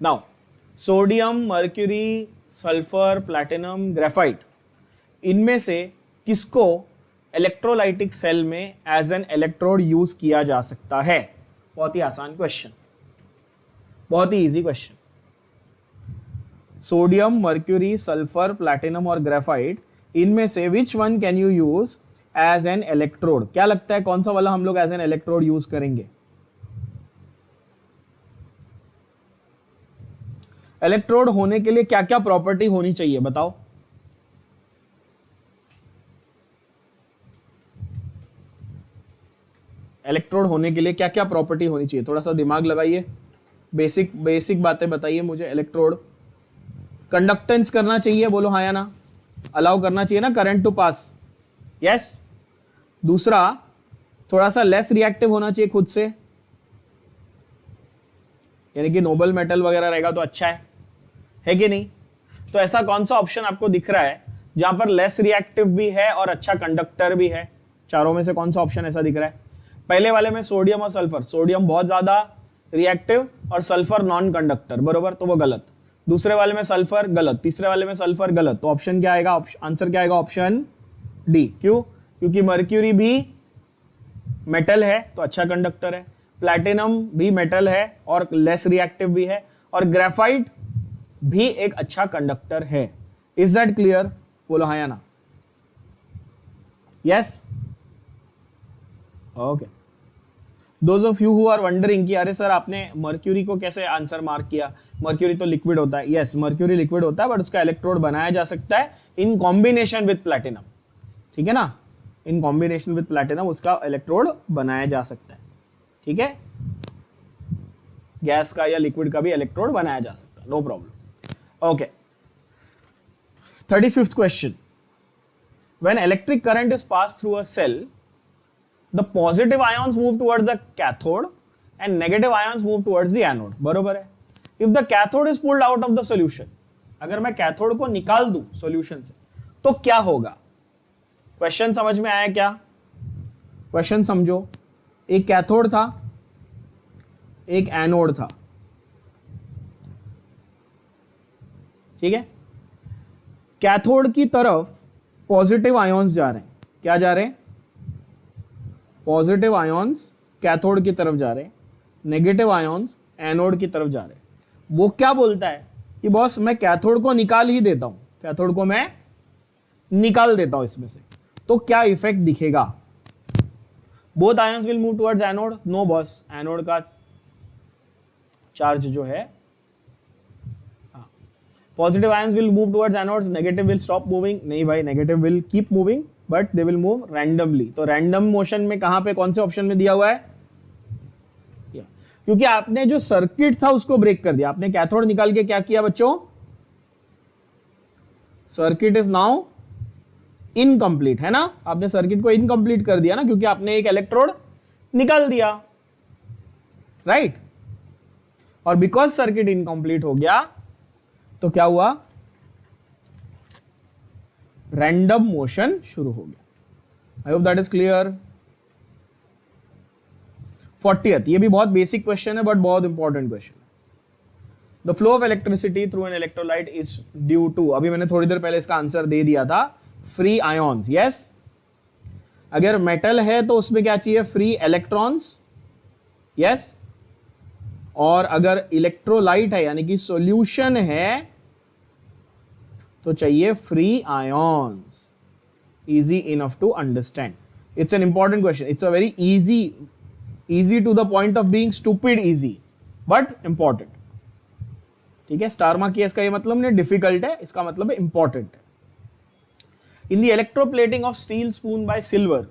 Speaker 1: Now sodium, mercury, sulphur, platinum, graphite, इनमें से किसको इलेक्ट्रोलाइटिक सेल में एज एन इलेक्ट्रोड यूज किया जा सकता है? बहुत ही आसान क्वेश्चन, बहुत ही easy question. Sodium, mercury, sulphur, platinum और ग्रेफाइट, इनमें से which one can you use as an electrode? क्या लगता है कौन सा वाला हम लोग एज एन इलेक्ट्रोड यूज करेंगे? इलेक्ट्रोड होने के लिए क्या क्या प्रॉपर्टी होनी चाहिए बताओ? इलेक्ट्रोड होने के लिए क्या क्या प्रॉपर्टी होनी चाहिए? थोड़ा सा दिमाग लगाइए, बेसिक बातें बताइए मुझे। इलेक्ट्रोड कंडक्टेंस करना चाहिए, बोलो हाँ या ना? अलाउ करना चाहिए ना करंट टू पास? यस। दूसरा, थोड़ा सा लेस रिएक्टिव होना चाहिए खुद से, यानी कि नोबल मेटल वगैरह रहेगा तो अच्छा है कि नहीं? तो ऐसा कौन सा ऑप्शन आपको दिख रहा है जहां पर लेस रिएक्टिव भी है और अच्छा कंडक्टर भी है? चारों में से कौन सा ऑप्शन ऐसा दिख रहा है? पहले वाले में सोडियम और सल्फर, सोडियम बहुत ज्यादा रिएक्टिव और सल्फर नॉन कंडक्टर, बरोबर, तो वो गलत। दूसरे वाले में सल्फर गलत, तीसरे वाले में सल्फर गलत, तो ऑप्शन क्या आएगा? आंसर क्या आएगा? Option D. क्यों? क्योंकि मर्क्यूरी भी मेटल है तो अच्छा कंडक्टर है, प्लैटिनम भी मेटल है और लेस रिएक्टिव भी है, और ग्रेफाइट भी एक अच्छा कंडक्टर है। Is that clear? बोलो हाँ या ना? Yes, okay. Those of you who are wondering कि अरे सर आपने मर्क्यूरी को कैसे आंसर मार्क किया, मर्क्यूरी तो लिक्विड होता है। यस, मर्क्यूरी लिक्विड होता है, बट उसका इलेक्ट्रोड बनाया जा सकता है इन कॉम्बिनेशन विद प्लैटिनम, ठीक है ना? इन कॉम्बिनेशन विद प्लैटिनम उसका इलेक्ट्रोड बनाया जा सकता है, ठीक है? गैस का या लिक्विड का भी इलेक्ट्रोड बनाया जा सकता है, no problem. Okay, 35th question, when electric current is pass through a cell, the positive ions move towards the cathode and negative ions move towards the anode, बरोबर है? If the cathode is pulled out of the solution, अगर मैं कैथोड को निकाल दूं सॉल्यूशन से तो क्या होगा? क्वेश्चन समझ में आया क्या? क्वेश्चन समझो, एक कैथोड था, एक एनोड था, ठीक है। कैथोड की तरफ पॉजिटिव आयोन्स जा रहे हैं, क्या जा रहे हैं, पॉजिटिव आयोन्स कैथोड की तरफ जा रहे हैं, नेगेटिव आयोन्स एनोड की तरफ जा रहे हैं। वो क्या बोलता है कि बॉस मैं कैथोड को निकाल ही देता हूं, कैथोड को मैं निकाल देता हूं इसमें से, तो क्या इफेक्ट दिखेगा? Both ions will move towards anode, no boss, anode का चार्ज जो है, positive ions will move towards anodes, negative will stop moving, नहीं भाई, negative will keep moving but they will move randomly. तो रैंडम मोशन में कहां पे, कौन से ऑप्शन में दिया हुआ है? क्योंकि आपने जो सर्किट था उसको ब्रेक कर दिया, आपने कैथोड निकाल के क्या किया बच्चों, सर्किट इज नाउ इनकम्प्लीट, है ना, आपने सर्किट को इनकम्प्लीट कर दिया ना, क्योंकि आपने एक इलेक्ट्रोड निकाल दिया, राइट। और बिकॉज सर्किट इनकम्प्लीट हो गया तो क्या हुआ, रैंडम मोशन शुरू हो गया। I hope that is clear. 40th, ये भी बहुत बेसिक क्वेश्चन है बट बहुत important question. The flow of electricity through an electrolyte is due to, अभी मैंने थोड़ी देर पहले इसका आंसर दे दिया था, फ्री आयोन्स, यस। अगर मेटल है तो उसमें क्या चाहिए, फ्री इलेक्ट्रॉन्स, यस। और अगर इलेक्ट्रोलाइट है यानी कि सॉल्यूशन है तो चाहिए free ions. Easy enough to understand, it's an important question, it's a very easy to the point of being stupid easy but important, ठीक है। स्टार मार्क केस का ये मतलब नहीं डिफिकल्ट है, इसका मतलब है इंपॉर्टेंट है। In the electroplating of steel spoon by silver,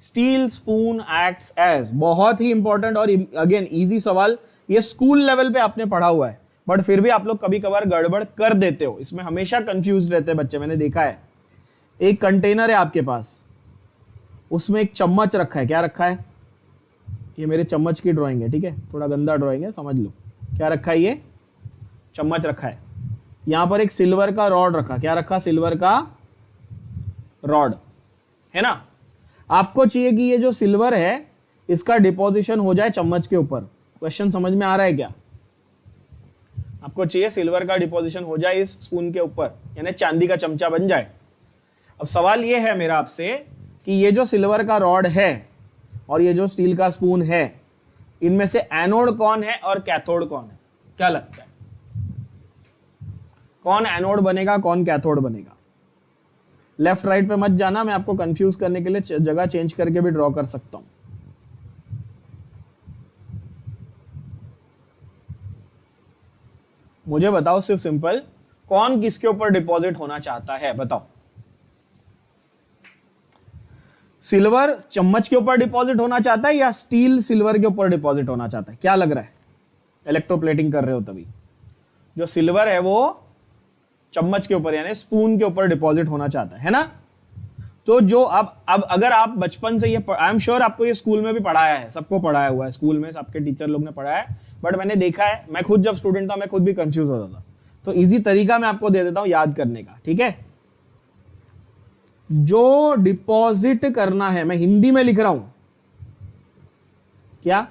Speaker 1: steel spoon acts as, बहुत ही इंपॉर्टेंट और अगेन इजी सवाल, ये स्कूल लेवल पे आपने पढ़ा हुआ है बट फिर भी आप लोग कभी कभार गड़बड़ कर देते हो, इसमें हमेशा कंफ्यूज रहते हैं बच्चे, मैंने देखा है। एक कंटेनर है आपके पास, उसमें एक चम्मच रखा है, क्या रखा है, ये मेरे चम्मच की ड्राइंग है, ठीक है, थोड़ा गंदा ड्राइंग है, समझ लो। क्या रखा है, ये चम्मच रखा है, यहां पर एक सिल्वर का रॉड रखा, क्या रखा, सिल्वर का रॉड, है ना। आपको चाहिए कि ये जो सिल्वर है इसका डिपोजिशन हो जाए चम्मच के ऊपर। क्वेश्चन समझ में आ रहा है क्या? आपको चाहिए सिल्वर का डिपोजिशन हो जाए इस स्पून के ऊपर, यानी चांदी का चमचा बन जाए। अब सवाल ये है मेरा आपसे कि ये जो सिल्वर का रॉड है और ये जो स्टील का स्पून है, इनमें से एनोड कौन है और कैथोड कौन है, क्या लगता है? कौन एनोड बनेगा, कौन कैथोड बनेगा? लेफ्ट राइट पे मत जाना, मैं आपको कंफ्यूज करने के लिए जगह चेंज करके भी ड्रॉ कर सकता हूं। मुझे बताओ सिर्फ सिंपल, कौन किसके ऊपर डिपॉजिट होना चाहता है, बताओ। सिल्वर चम्मच के ऊपर डिपॉजिट होना चाहता है या स्टील सिल्वर के ऊपर डिपॉजिट होना चाहता है, क्या लग रहा है? इलेक्ट्रोप्लेटिंग कर रहे हो तभी जो सिल्वर है वो चम्मच के ऊपर यानी स्पून के ऊपर डिपॉजिट होना चाहता है ना। तो जो अब अगर आप बचपन से ये, आई एम श्योर आपको ये स्कूल में भी पढ़ाया है, सबको पढ़ाया हुआ है स्कूल में, सबके टीचर लोग ने पढ़ाया है, बट मैंने देखा है, मैं खुद जब स्टूडेंट था मैं खुद भी कंफ्यूज होता था, तो इजी तरीका मैं आपको दे देता हूं याद करने का, ठीक है। जो डिपॉजिट करना है, मैं हिंदी में लिख रहा हूं, क्या,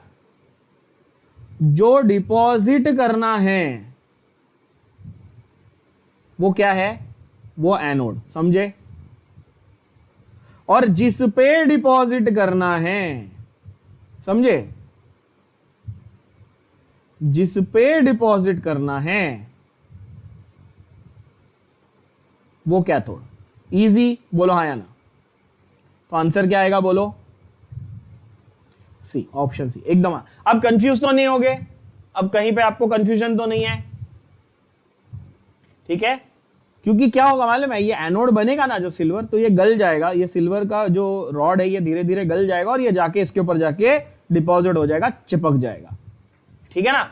Speaker 1: जो डिपॉजिट करना है वो क्या है, वो एनोड, समझे। और जिस पे डिपॉजिट करना है, समझे, जिस पे डिपॉजिट करना है वो कैथोड। इजी, बोलो हाँ या ना। तो आंसर क्या आएगा, बोलो सी, ऑप्शन सी एकदम। अब कंफ्यूज तो नहीं होगे, अब कहीं पे आपको कंफ्यूजन तो नहीं है, ठीक है। क्योंकि क्या होगा मालूम है, ये एनोड बनेगा ना जो सिल्वर, तो ये गल जाएगा, ये सिल्वर का जो रॉड है ये धीरे धीरे गल जाएगा और ये जाके इसके ऊपर जाके डिपॉजिट हो जाएगा, चिपक जाएगा, ठीक है ना।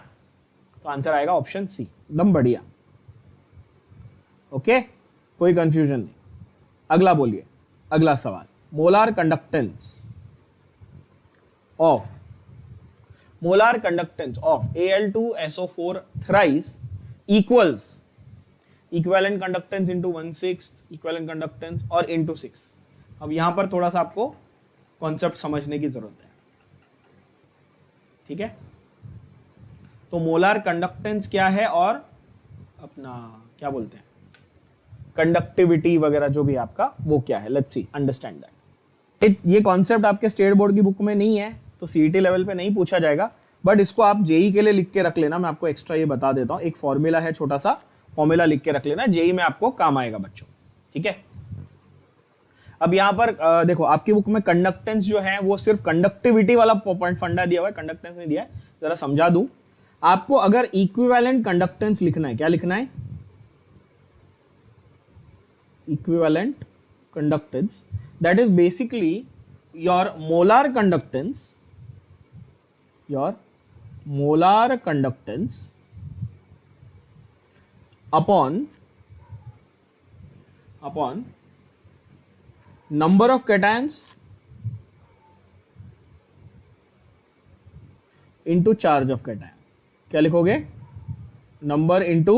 Speaker 1: तो आंसर आएगा ऑप्शन सी, एकदम बढ़िया। ओके, कोई कंफ्यूजन नहीं। अगला बोलिए, अगला सवाल, molar conductance of Al2SO4 thrice equals equivalent conductance into 1/6 equivalent conductance और इंटू 6। अब यहां पर थोड़ा सा आपको कॉन्सेप्ट समझने की जरूरत है, ठीक है। तो मोलार कंडक्टेंस क्या है और अपना क्या बोलते हैं कंडक्टिविटी वगैरह जो भी आपका वो क्या है, लेट्स सी अंडरस्टैंड दैट। ये कॉन्सेप्ट आपके स्टेट बोर्ड की बुक में नहीं है तो सीईटी लेवल पे नहीं पूछा जाएगा, बट इसको आप जेई के लिए लिख के रख लेना। मैं आपको एक्स्ट्रा ये बता देता हूँ, एक फॉर्मूला है, छोटा सा फॉर्मूला लिख के रख लेना, जेई में आपको काम आएगा बच्चों, ठीक है। अब यहाँ पर देखो आपकी बुक में कंडक्टेंस जो है वो सिर्फ कंडक्टिविटी वाला पॉइंट फंडा दिया हुआ है, कंडक्टेंस नहीं दिया है। जरा समझा दूं आपको, अगर इक्विवेलेंट कंडक्टेंस लिखना है, क्या लिखना है, equivalent conductance, that is basically your molar conductance, your molar conductance upon number of cations into charge of cation। क्या लिखोगे, नंबर इंटू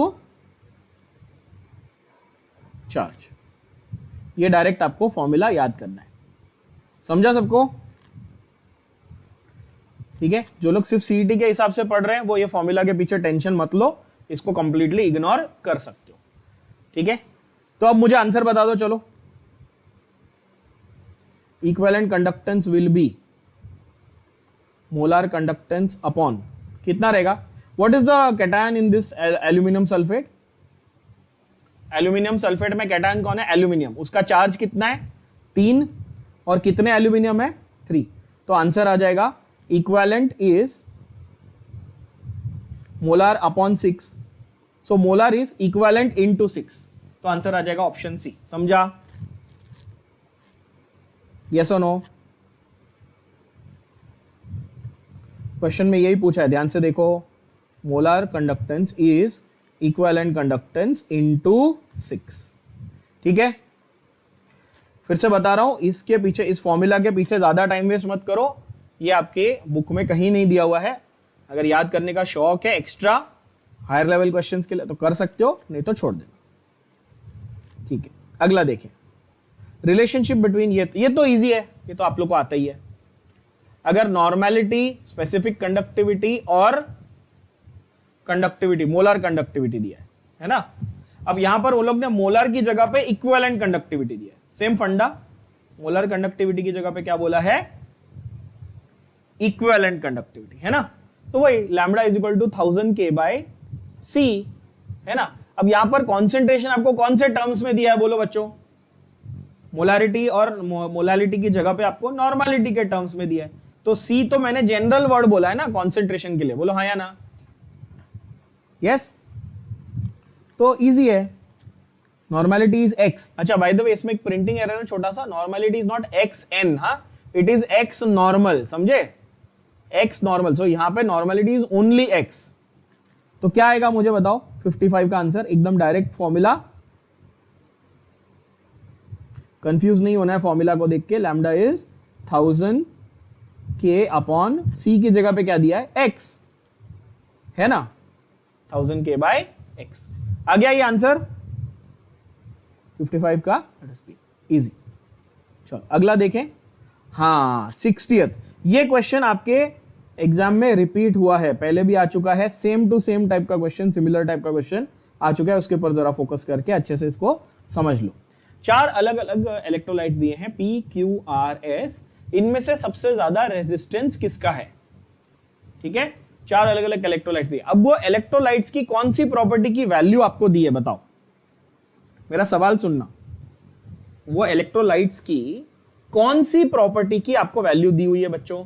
Speaker 1: चार्ज। ये डायरेक्ट आपको फॉर्मूला याद करना है, समझा सबको, ठीक है। जो लोग सिर्फ सीईटी के हिसाब से पढ़ रहे हैं वो ये फॉर्मूला के पीछे टेंशन मत लो, इसको कंप्लीटली इग्नोर कर सकते हो, ठीक है। तो अब मुझे आंसर बता दो, चलो। Equivalent conductance will be molar conductance upon कितना रहेगा, what is the cation in this aluminium sulphate. Aluminium sulphate में कैटायन कौन है, एल्यूमिनियम, उसका चार्ज कितना है 3, और कितने एल्यूमिनियम है 3, तो आंसर आ जाएगा equivalent is molar upon 6, so molar is equivalent into 6, तो आंसर आ जाएगा ऑप्शन सी। समझा, yes or no? क्वेश्चन में यही पूछा है, ध्यान से देखो, molar conductance is equivalent conductance into 6, ठीक है। फिर से बता रहा हूं, इसके पीछे, इस फॉर्मूला के पीछे ज्यादा टाइम वेस्ट मत करो, ये आपके बुक में कहीं नहीं दिया हुआ है। अगर याद करने का शौक है एक्स्ट्रा हायर लेवल क्वेश्चंस के लिए तो कर सकते हो, नहीं तो छोड़ देना, ठीक है। अगला देखें, रिलेशनशिप बिटवीन, ये तो इजी है, ये तो आप लोग को आता ही है। अगर नॉर्मेलिटी, स्पेसिफिक कंडक्टिविटी और कंडक्टिविटी, मोलर कंडक्टिविटी दिया है ना। अब यहां पर वो लोग ने मोलर की जगह पे इक्विवेलेंट कंडक्टिविटी दिया है, सेम फंडा, मोलर कंडक्टिविटी की जगह पे क्या बोला है, इक्विवेलेंट कंडक्टिविटी, है ना। तो वही lambda is equal to 1000 K by C, है ना। अब यहां पर कॉन्सेंट्रेशन आपको कौन से टर्म्स में दिया है, बोलो बच्चों, मोलारिटी, और मोलालिटी की जगह पे आपको नॉर्मलिटी के टर्म्स में दिया है। तो C तो मैंने जनरल वर्ड बोला है ना कॉन्सेंट्रेशन के लिए, बोलो हाँ या ना, यस। तो इजी है, नॉर्मलिटी इज x। अच्छा बाय द वे इसमें एक प्रिंटिंग एरर है छोटा सा, नॉर्मलिटी इज नॉट xn, हाँ, इट इज x नॉर्मल, समझे, x नॉर्मल। सो यहां पे नॉर्मलिटी इज ओनली x, तो क्या आएगा मुझे बताओ, 55 का आंसर, एकदम डायरेक्ट फॉर्मूला, कंफ्यूज नहीं होना है फॉर्मूला को देख के। Lambda is 1000 K upon C की जगह पे क्या दिया है, x, है ना, 1000 K बाय x। आ गया ये आंसर 55 का, इजी। चलो अगला देखें, हाँ 60th, ये क्वेश्चन आपके एग्जाम में रिपीट हुआ है, पहले भी आ चुका है, सेम टू सेम टाइप का क्वेश्चन, सिमिलर टाइप का क्वेश्चन आ चुका है, उसके ऊपर जरा फोकस करके अच्छे से इसको समझ लो। 4 अलग अलग इलेक्ट्रोलाइट्स दिए हैं P, Q, R, S, इनमें से सबसे ज्यादा रेजिस्टेंस किसका है, ठीक है। 4 अलग अलग इलेक्ट्रोलाइट्स दिए, अब वो इलेक्ट्रोलाइट्स की कौन सी प्रॉपर्टी की वैल्यू आपको दी है, बताओ, मेरा सवाल सुनना, वो इलेक्ट्रोलाइट्स की कौन सी प्रॉपर्टी की आपको वैल्यू दी हुई है बच्चों,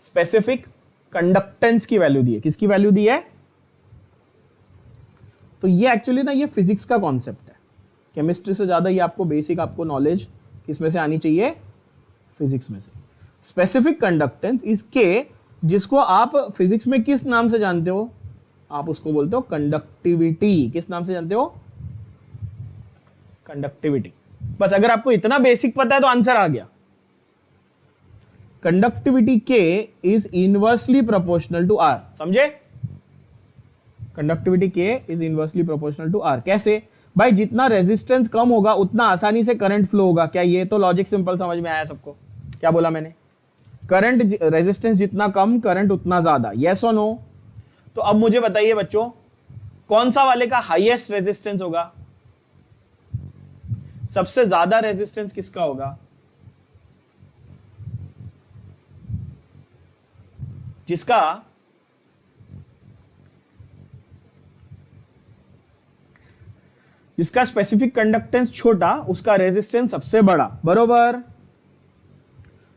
Speaker 1: स्पेसिफिक कंडक्टेंस की वैल्यू दी है, किसकी वैल्यू दी है। तो ये एक्चुअली ना ये फिजिक्स का कॉन्सेप्ट है, केमिस्ट्री से ज्यादा ये आपको बेसिक आपको नॉलेज किसमें से आनी चाहिए, फिजिक्स में से। स्पेसिफिक कंडक्टेंस इज के, जिसको आप फिजिक्स में किस नाम से जानते हो, आप उसको बोलते हो कंडक्टिविटी। किस नाम से जानते हो, कंडक्टिविटी। बस अगर आपको इतना बेसिक पता है तो आंसर आ गया। Conductivity k is inversely proportional to R, समझे, conductivity k is inversely proportional to R. कैसे, भाई जितना रेजिस्टेंस कम होगा उतना आसानी से करंट फ्लो होगा। क्या ये तो लॉजिक सिंपल समझ में आया सबको? क्या बोला मैंने? करंट रेजिस्टेंस जितना कम करंट उतना ज्यादा, यस और नो? तो अब मुझे बताइए बच्चों, कौन सा वाले का हाईएस्ट रेजिस्टेंस होगा? सबसे ज्यादा रेजिस्टेंस किसका होगा? जिसका स्पेसिफिक कंडक्टेंस छोटा उसका रेजिस्टेंस सबसे बड़ा, बरोबर?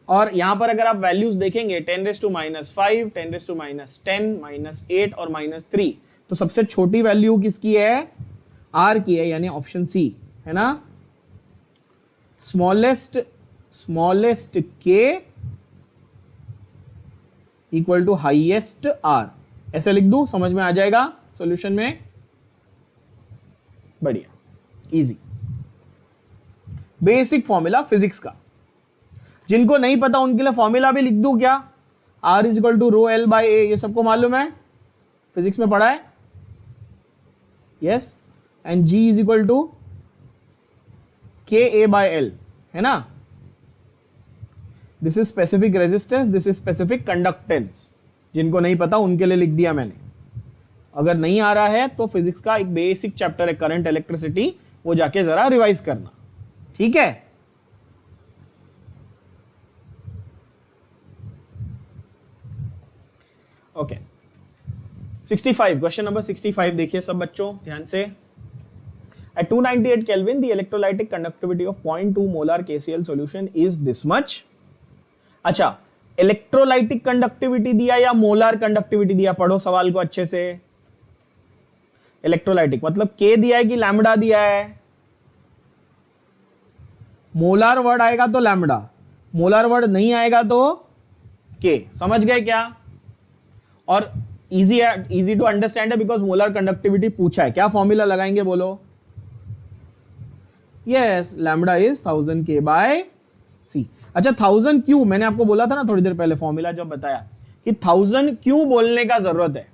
Speaker 1: और यहां पर अगर आप वैल्यूज देखेंगे 10⁻⁵, 10⁻10, -8 और -3, तो सबसे छोटी वैल्यू किसकी है? आर की है, यानी ऑप्शन सी है ना। स्मॉलेस्ट के इक्वल टू हाईएस्ट आर, ऐसे लिख दूं, समझ में आ जाएगा सॉल्यूशन में? बढ़िया, इजी बेसिक फॉर्मूला फिजिक्स का। जिनको नहीं पता उनके लिए फॉर्मूला भी लिख दूं क्या? R equal to rho L by A, ये सबको मालूम है, फिजिक्स में पढ़ा है, yes. And G is equal to K A by L, है ना। This is specific resistance, this is specific conductance. जिनको नहीं पता उनके लिए लिख दिया मैंने। अगर नहीं आ रहा है तो फिजिक्स का एक बेसिक चैप्टर है करंट इलेक्ट्रिसिटी, वो जाके जरा रिवाइज करना, ठीक है? ओके 65, क्वेश्चन नंबर 65 देखिए सब बच्चों ध्यान से। At 298 Kelvin, the electrolytic conductivity of 0.2 molar KCl solution is this much. अच्छा, इलेक्ट्रोलाइटिक कंडक्टिविटी दिया या मोलार कंडक्टिविटी दिया? पढ़ो सवाल को अच्छे से। इलेक्ट्रोलाइटिक मतलब के दिया है कि लैम्बडा दिया है? मोलार वर्ड आएगा तो लैम्बडा, मोलार वर्ड नहीं आएगा तो के। समझ गए क्या? और इजी टू अंडरस्टैंड है बिकॉज मोलार कंडक्टिविटी पूछा है। क्या फॉर्मूला लगाएंगे बोलो? यस, लैम्बडा इज 1000 के बाय सी। अच्छा 1000 क्यों? मैंने आपको बोला था ना थोड़ी देर पहले फॉर्मूला जब बताया कि 1000 क्यों बोलने का जरूरत है,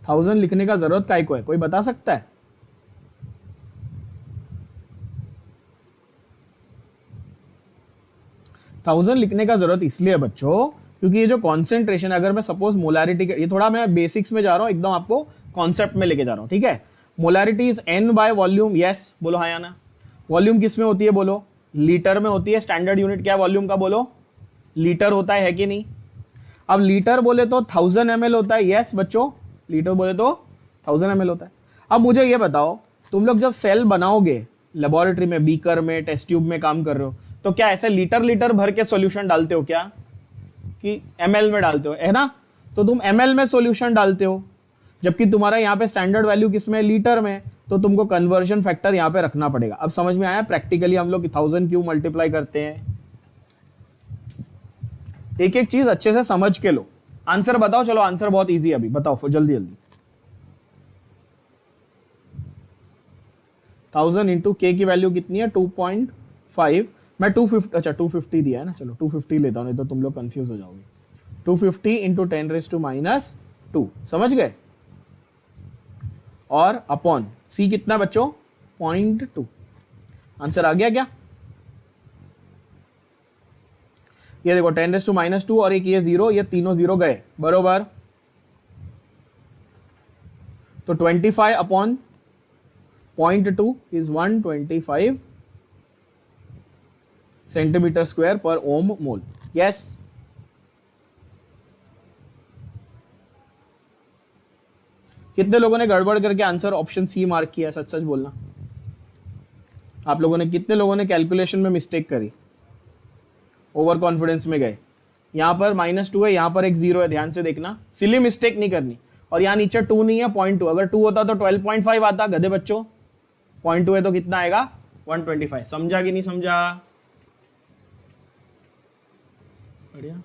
Speaker 1: 1000 लिखने का जरूरत काय को है? कोई बता सकता है? थाउजेंड लिखने का जरूरत इसलिए है बच्चों क्योंकि ये जो कॉन्सेंट्रेशन, अगर मैं सपोज मोलारिटी, ये थोड़ा मैं बेसिक्स में जा रहा हूं, एकदम आपको कॉन्सेप्ट में लेके जा रहा हूं, ठीक है? Molarity is an by volume, yes बोलो हाँ या ना। वॉल्यूम किस में होती है बोलो? लीटर में होती है। स्टैंडर्ड यूनिट क्या है वॉल्यूम का बोलो? लीटर होता है कि नहीं? अब लीटर बोले तो 1000 ml होता है, यस बच्चों, लीटर बोले तो 1000 ml होता है। अब मुझे ये बताओ, तुम लोग जब सेल बनाओगे लेबोरेटरी में, बीकर में, टेस्ट ट्यूब में काम कर रहे हो, तो क्या ऐसे लीटर लीटर भर के सॉल्यूशन डालते हो क्या कि ml में डालते हो, है ना? तो तुम ml में सॉल्यूशन डालते हो, जबकि तुम्हारा यहाँ पे स्टैंडर्ड वैल्यू किसमें? लीटर में। तो तुमको कन्वर्जन फैक्टर यहाँ पे रखना पड़ेगा। अब समझ में आया प्रैक्टिकली हम लोग 1000 क्यों मल्टीप्लाई करते हैं? एक एक चीज अच्छे से समझ के लो। आंसर बताओ, चलो आंसर बहुत इजी है, अभी बताओ जल्दी जल्दी। 1000 इंटू के की वैल्यू कितनी है? 2.5। मैं 250, अच्छा 250 दिया है ना, चलो 250 लेता हूं, नहीं तो तुम लोग कंफ्यूज हो जाओगे। 250 इंटू 10⁻², समझ गए? और अपॉन सी कितना बच्चों? 0.2। आंसर आ गया क्या? ये देखो 10⁻² और एक ये 0, ये तीनों 0 गए, बरोबर? तो 25 अपॉन 0.2 इज 125 सेंटीमीटर स्क्वायर पर ओम मोल, यस। कितने लोगों ने गड़बड़ करके आंसर ऑप्शन सी मार्क किया? सच सच बोलना। आप लोगों ने, कितने लोगों ने कैलकुलेशन में मिस्टेक करी, ओवर कॉन्फिडेंस में गए? यहां पर -2 है, यहां पर एक 0 है, ध्यान से देखना, सिली मिस्टेक नहीं करनी। और यहां नीचे 2 नहीं है, 0.2। अगर 2 होता तो 12.5 आता, गधे बच्चों। 0.2 है तो कितना आएगा? 125। समझा कि नहीं समझा? बढ़िया।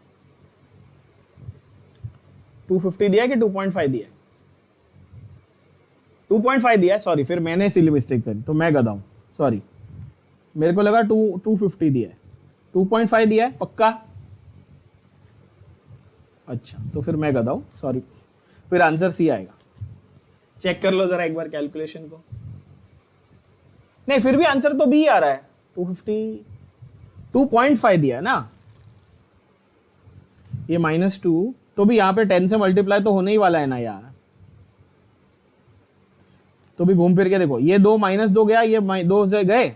Speaker 1: 250 दिया कि 2.5 दिया? 2.5 दिया है, सॉरी, फिर मैंने सिली मिस्टेक करी तो मैं गधा हूं, सॉरी। मेरे को लगा 250 दिया है, 2.5 दिया है पक्का? अच्छा, तो फिर मैं गधा हूं, सॉरी। फिर आंसर सी आएगा। चेक कर लो जरा एक बार कैलकुलेशन को। नहीं फिर भी आंसर तो बी आ रहा है, 250 2.5 दिया है ना, ये -2 तो भी यहाँ पे 10 से मल्टीप्लाई तो होने ही वाला है ना यार। तो भी घूम फिर के देखो, ये 2 -2 गया, ये 2 से गए,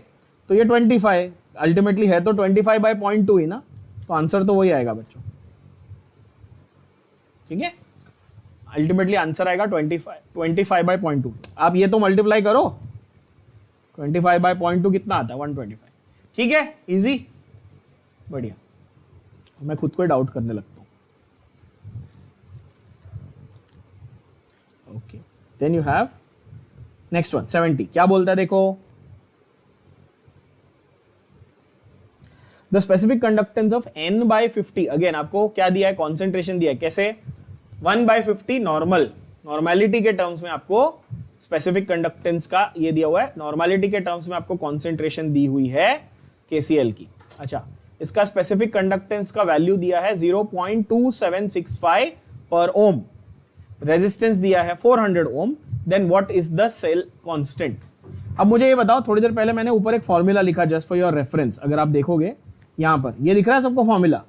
Speaker 1: तो ये 25 अल्टीमेटली है तो 25/0.2 ही ना, तो आंसर तो वही आएगा बच्चों। ठीक है, अल्टीमेटली आंसर आएगा 25/0.2। आप ये तो मल्टीप्लाई करो, 25/0.2 कितना आता है, 125। ठीक है, इजी, बढ़िया। मैं खुद को डाउट करने लगता हूं। Okay, then you have next one 70। क्या बोलता है देखो, the specific conductance of n/50। अगेन आपको क्या दिया है, कॉन्सेंट्रेशन दिया है, कैसे 1/50 नॉर्मैलिटी के टर्म्स में आपको स्पेसिफिक कंडक्टेंस का ये दिया हुआ है, नॉर्मैलिटी के टर्म्स में आपको कॉन्सेंट्रेशन दी हुई है KCl की। अच्छा, इसका स्पेसिफिक कंडक्टेंस का वैल्यू दिया है 0.2765 पर ओम, रेजिस्टेंस दिया है 400 ohm, then what is the cell constant. अब मुझे ये बताओ, थोड़ी देर पहले मैंने ऊपर एक फॉर्मूला लिखा जस्ट फॉर योर रेफरेंस, अगर आप देखोगे यहां पर ये दिख रहा है सबको फॉर्मूला।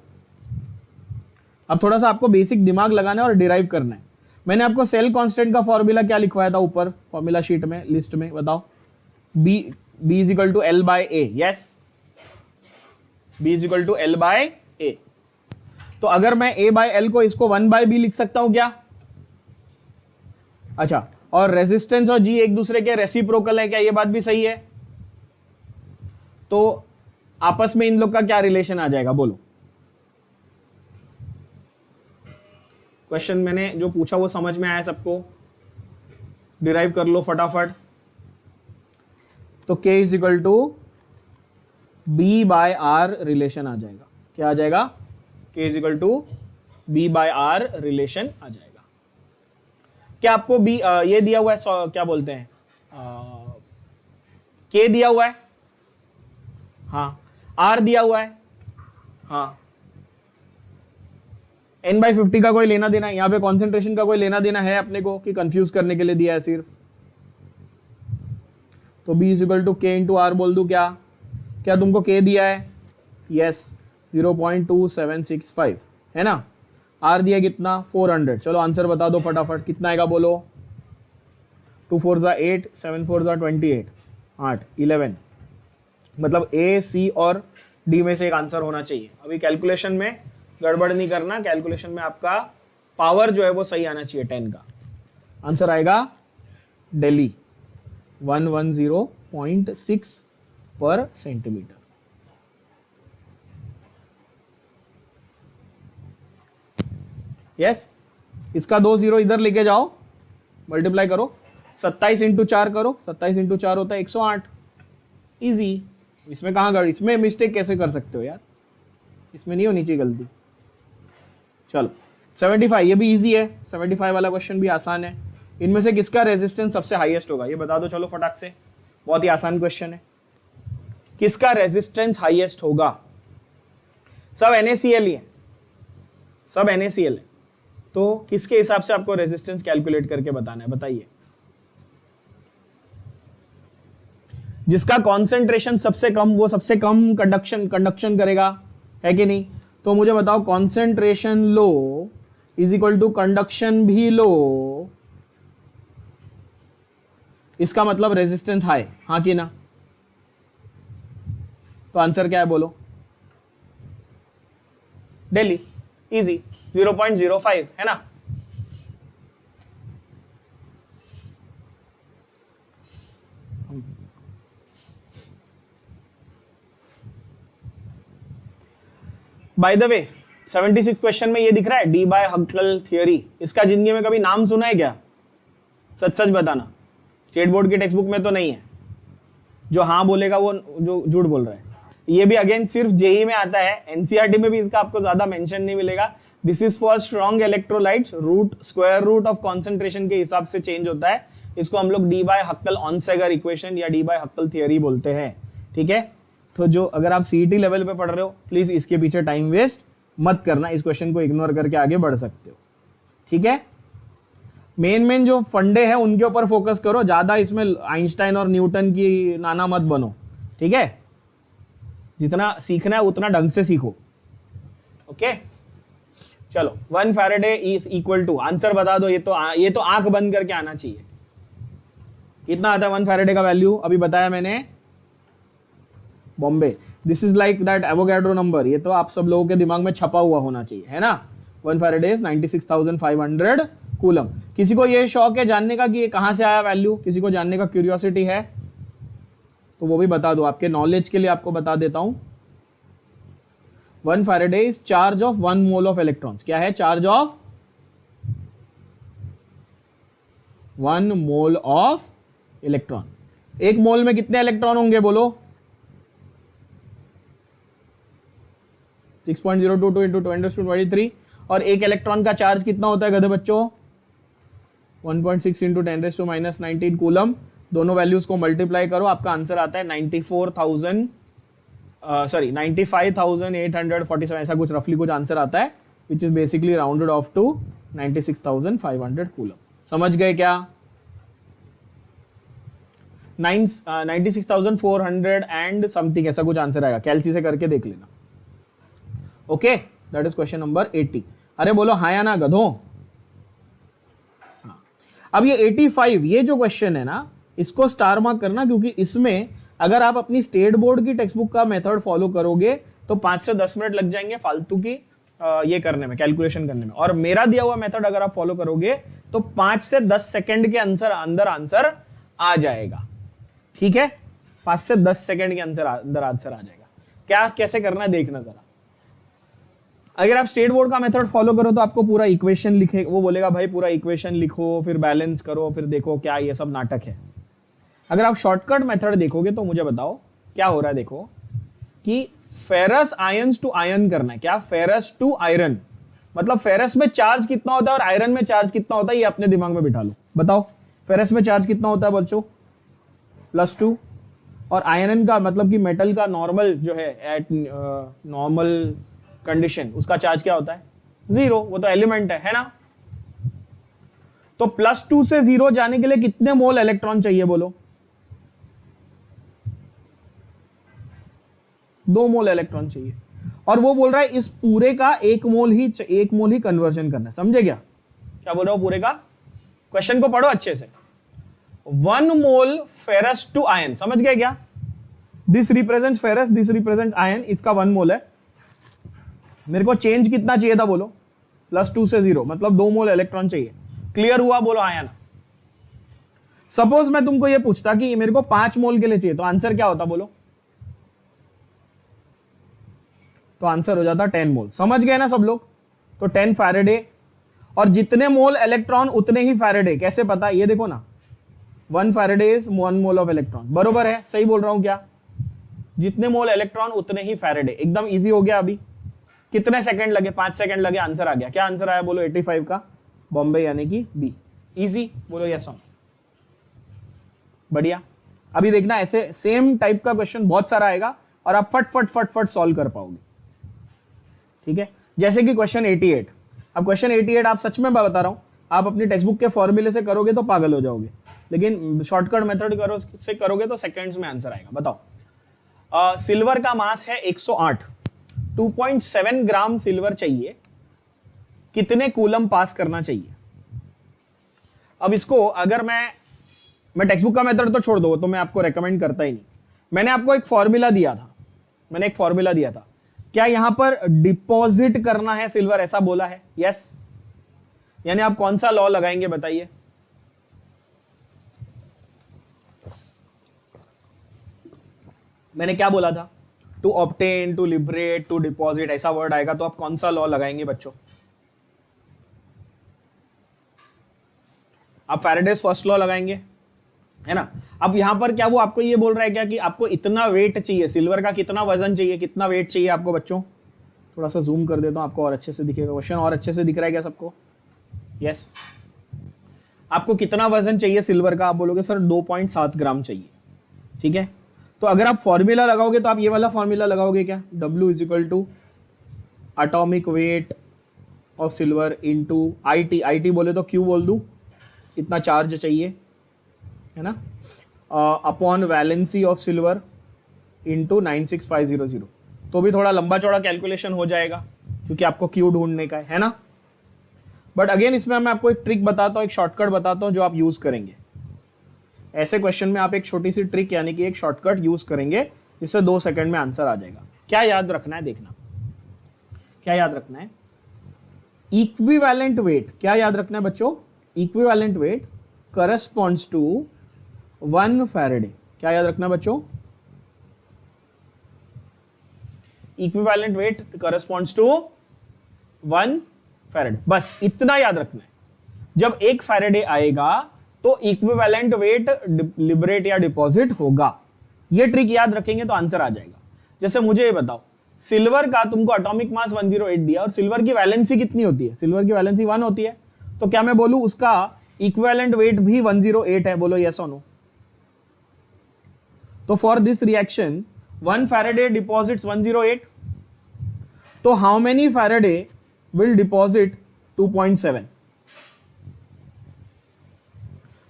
Speaker 1: अब थोड़ा सा आपको बेसिक दिमाग लगाना है और डिराइव करना है। मैंने आपको सेल कांस्टेंट का फॉर्मूला क्या लिखवाया था ऊपर फॉर्मूला शीट में, लिस्ट में, बताओ। B = L/A, yes, B = L/A। तो अगर मैं A/L को इसको 1/B लिख सकता हूं क्या? अच्छा, और रेजिस्टेंस और G एक दूसरे के रेसिप्रोकल है क्या? ये बात भी सही है। तो आपस में इन लोग का क्या रिलेशन आ जाएगा, बोलो। क्वेश्चन मैंने जो पूछा वो समझ में आया सबको? डिराइव कर लो फटाफट। तो K = B/R रिलेशन आ जाएगा। क्या आ जाएगा? K = B/R रिलेशन आ जाएगा। क्या आपको B ये दिया हुआ है, क्या बोलते हैं, K दिया हुआ है, हाँ, R दिया हुआ है, हाँ, n/50 का कोई लेना देना, यहां पे कॉन्सेंट्रेशन का कोई लेना देना है अपने को कि कंफ्यूज करने के लिए दिया है सिर्फ? तो B = K × R बोल दूं क्या? क्या तुमको K दिया है? यस, 0.2765 है ना। R दिया कितना? 400। चलो आंसर बता दो फटाफट, कितना आएगा बोलो। 2 4 8, 7 4 28, 8 11। मतलब A, C और D में से एक आंसर होना चाहिए। अभी कैलकुलेशन में गड़बड़ नहीं करना, कैलकुलेशन में आपका पावर जो है वो सही आना चाहिए 10 का। आंसर आएगा दिल्ली 110.6 पर सेंटीमीटर। यस, इसका 2 0 इधर लेके जाओ, मल्टीप्लाई करो, 27 × 4 करो, 27 × 4 होता है 108। इजी, इसमें कहाँ गड़, इसमें मिस्टेक कैसे कर सकते हो यार, इसमें नहीं होनी चाहिए गलती। चलो 75, ये भी इजी है, 75 वाला क्वेश्चन भी आसान है। इनमें से किसका रेजिस्टेंस सबसे हाईएस्ट होगा, ये बता दो चलो फटाक से। बहुत ही आसान क्वेश्चन है, किसका रेजिस्टेंस हाईएस्ट होगा? सब NaCl ही है, सब NaCl है, तो किसके हिसाब से आपको रेजिस्टेंस कैलकुलेट करके बताना है, बताइए। जिसका कॉन्सेंट्रेशन सबसे कम, वो सबसे कम कंडक्शन करेगा, है कि नहीं? तो मुझे बताओ, कॉन्सेंट्रेशन लो = कंडक्शन भी लो, इसका मतलब रेजिस्टेंस हाई, हाँ कि ना? तो आंसर क्या है बोलो। दिल्ली, इजी, 0.05 है ना। बाय द वे 76 क्वेश्चन में ये दिख रहा है डी-बाय-हक्सल थ्योरी, इसका जिंदगी में कभी नाम सुना है क्या? सच सच बताना, स्टेट बोर्ड की टेक्स्ट बुक में तो नहीं है। जो हाँ बोलेगा वो जो झूठ बोल रहा है। ये भी अगेन सिर्फ जेई में आता है, एनसीईआरटी में भी इसका आपको ज्यादा मेंशन नहीं मिलेगा। This is for strong electrolytes, root square root of concentration के हिसाब से चेंज होता है। इसको हम लोग डी-बाय-हक्सल-ऑनसेगर इक्वेशन या डी-बाय-हक्सल थ्योरी बोलते हैं। ठीक है, तो जो अगर आप सीईटी लेवल पे पढ़ रहे हो, प्लीज इसके पीछे टाइम वेस्ट मत करना, इस क्वेश्चन को इग्नोर करके आगे बढ़ सकते हो। ठीक है, मेन जो फंडे हैं उनके ऊपर फोकस करो, ज्यादा इसमें आइंस्टाइन और न्यूटन की नाना मत बनो, ठीक है। जितना सीखना है उतना ढंग से सीखो, ओके। चलो 1 Faraday is equal to, answer बता दो, ये तो आंख बंद करके आना चाहिए। कितना आता है 1 फैराडे का वैल्यू? अभी बताया मैंने, Bombay. This is like that Avogadro number, ये तो आप सब लोगों के दिमाग में छपा हुआ होना चाहिए, है ना। 1 फैराडे इज 96,500 कूलम। किसी को ये शौक है जानने का कि ये कहां से आया वैल्यू? किसी को जानने का क्यूरियोसिटी है तो वो भी बता दो, आपके नॉलेज के लिए आपको बता देता हूं। 1 Faraday is charge of 1 mole of electrons. क्या है? Charge of 1 mole of electron. एक मोल में कितने इलेक्ट्रॉन होंगे बोलो? 6.022 इंटू 10⁻23। और एक इलेक्ट्रॉन का चार्ज कितना होता है गधे बच्चों? 1.6 इंटू 10⁻⁻19 कूलम। दोनों वैल्यूज को मल्टीप्लाई करो, आपका आंसर आता है 95,847, ऐसा कुछ रफली कुछ आंसर आता है, which is basically rounded off to 96,500 coulomb. समझ गए क्या? 96,400 एंड समथिंग ऐसा कुछ आंसर आएगा, कैलसी से करके देख लेना, okay. That is question number 80। अरे बोलो हाँ या ना गधों? हाँ। अब ये 85, ये जो क्वेश्चन है ना, इसको स्टार मार्क करना, क्योंकि इसमें अगर आप अपनी स्टेट बोर्ड की टेक्स्ट बुक का मेथड फॉलो करोगे तो 5 से 10 मिनट लग जाएंगे फालतू की ये करने में, कैलकुलेशन करने में। और मेरा दिया हुआ मेथड अगर आप फॉलो करोगे तो 5 से 10 सेकंड के अंदर आंसर आ जाएगा, ठीक है। 5 से 10 सेकंड के अंदर आंसर आ जाएगा। क्या कैसे करना है देखना जरा। अगर आप स्टेट बोर्ड का मेथड फॉलो करो तो आपको पूरा इक्वेशन लिखे, वो बोलेगा भाई पूरा इक्वेशन लिखो, फिर बैलेंस करो, फिर देखो क्या ये सब नाटक है। अगर आप शॉर्टकट मेथड देखोगे तो मुझे बताओ क्या हो रहा है। देखो कि फेरस आयंस टू आयन करना है। क्या? फेरस टू आयरन, मतलब फेरस में चार्ज कितना होता है और आयरन में चार्ज कितना होता है, ये अपने दिमाग में बिठा लो। बताओ फेरस में चार्ज कितना होता है बच्चों? +2। और आयरन का मतलब कि मेटल का नॉर्मल जो है एट नॉर्मल कंडीशन, उसका चार्ज क्या होता है? 0। वो तो एलिमेंट है ना। तो +2 से 0 जाने के लिए कितने मोल इलेक्ट्रॉन चाहिए बोलो? 2 मोल इलेक्ट्रॉन चाहिए। और वो बोल रहा है इस पूरे का 1 मोल ही कन्वर्जन करना है। समझे क्या बोल रहा हूं पूरे का? क्वेश्चन को पढ़ो अच्छे से। 1 मोल फेरस टू आयन, समझ गए क्या? This represents ferrous, this represents ion, इसका 1 मोल है। मेरे को चेंज कितना चाहिए था बोलो? +2 से 0, मतलब 2 मोल इलेक्ट्रॉन चाहिए। क्लियर हुआ? बोलो आया ना। सपोज मैं तुमको ये पूछता कि मेरे को 5 मोल के लिए चाहिए, तो आंसर क्या होता बोलो? तो आंसर हो जाता 10 मोल। समझ गए ना सब लोग? तो 10 फैराडे, और जितने मोल इलेक्ट्रॉन उतने ही फैराडे। कैसे पता? ये देखो ना, 1 Faraday is 1 mole of electron. बरोबर है? सही बोल रहा हूं क्या? जितने मोल इलेक्ट्रॉन उतने ही फैराडे। एकदम इजी हो गया। अभी कितने सेकंड लगे? 5 सेकंड लगे, आंसर आ गया। क्या आंसर आया बोलो? 85 का बॉम्बे, यानी कि बी। इजी बोलो यस ऑन। बढ़िया। अभी देखना ऐसे सेम टाइप का क्वेश्चन बहुत सारा आएगा और आप फट फट फट फट सॉल्व कर पाओगे, ठीक है। जैसे कि क्वेश्चन 88। अब क्वेश्चन 88 आप सच में बता रहा हूं, आप अपनी टेक्स्ट बुक के फॉर्मूले से करोगे तो पागल हो जाओगे, लेकिन शॉर्टकट मेथड से करोगे तो सेकंड्स में आंसर आएगा। बताओ सिल्वर का मास है 108, 2.7 ग्राम सिल्वर चाहिए, कितने कूलम पास करना चाहिए? अब इसको अगर मैं टेक्स्ट बुक का मेथड तो छोड़ दो, तो मैं आपको रेकमेंड करता ही नहीं। मैंने आपको एक फॉर्मूला दिया था। क्या यहां पर डिपॉजिट करना है सिल्वर, ऐसा बोला है? यस। यानी आप कौन सा लॉ लगाएंगे बताइए? मैंने क्या बोला था? To obtain, to liberate, to deposit, ऐसा वर्ड आएगा तो आप कौन सा लॉ लगाएंगे बच्चों? आप फैराडेज फर्स्ट लॉ लगाएंगे, है ना। अब यहां पर क्या वो आपको ये बोल रहा है क्या कि आपको इतना वेट चाहिए, सिल्वर का कितना वजन चाहिए, कितना वेट चाहिए आपको बच्चों? थोड़ा सा जूम कर देता हूं, आपको और अच्छे से दिखेगा। क्वेश्चन और अच्छे से दिख रहा है क्या सबको? यस। आपको कितना वजन चाहिए सिल्वर का? आप बोलोगे सर 2.7 ग्राम चाहिए, ठीक है। तो अगर आप फॉर्मूला लगाओगे तो आप ये वाला फॉर्मूला लगाओगे क्या? W = atomic weight of silver into IT बोले तो Q बोल दूं, इतना चार्ज चाहिए, है ना, upon valency of silver into 96500, तो भी थोड़ा लंबा चौड़ा कैलकुलेशन हो जाएगा क्योंकि आपको क्यू ढूंढने का है ना। बट अगेन इसमें मैं आपको एक ट्रिक बताता हूँ, एक शॉर्टकट बताता हूँ जो आप यूज करेंगे। ऐसे क्वेश्चन में आप एक छोटी सी ट्रिक यानी कि एक शॉर्टकट यूज करेंगे जिससे 2 सेकंड में आंसर आ जाएगा। क्या याद रखना है, देखना क्या याद रखना है, इक्विवेलेंट वेट। क्या याद रखना है बच्चों, equivalent weight corresponds to 1 Faraday. क्या याद रखना है बच्चों, equivalent weight corresponds to 1 Faraday. बस इतना याद रखना है। जब 1 फैराडे आएगा तो इक्विवेलेंट वेट लिबरेट या डिपॉजिट होगा। ये ट्रिक याद रखेंगे तो आंसर आ जाएगा। जैसे मुझे ये बताओ, सिल्वर का तुमको एटॉमिक मास 108 दिया और सिल्वर की वैलेंसी कितनी होती है, सिल्वर की वैलेंसी 1 होती है, तो क्या मैं बोलूं उसका इक्विवेलेंट वेट भी 108 है? बोलो यस और नो। तो for this reaction 1 Faraday deposits 108, तो how many Faraday will deposit 2.7?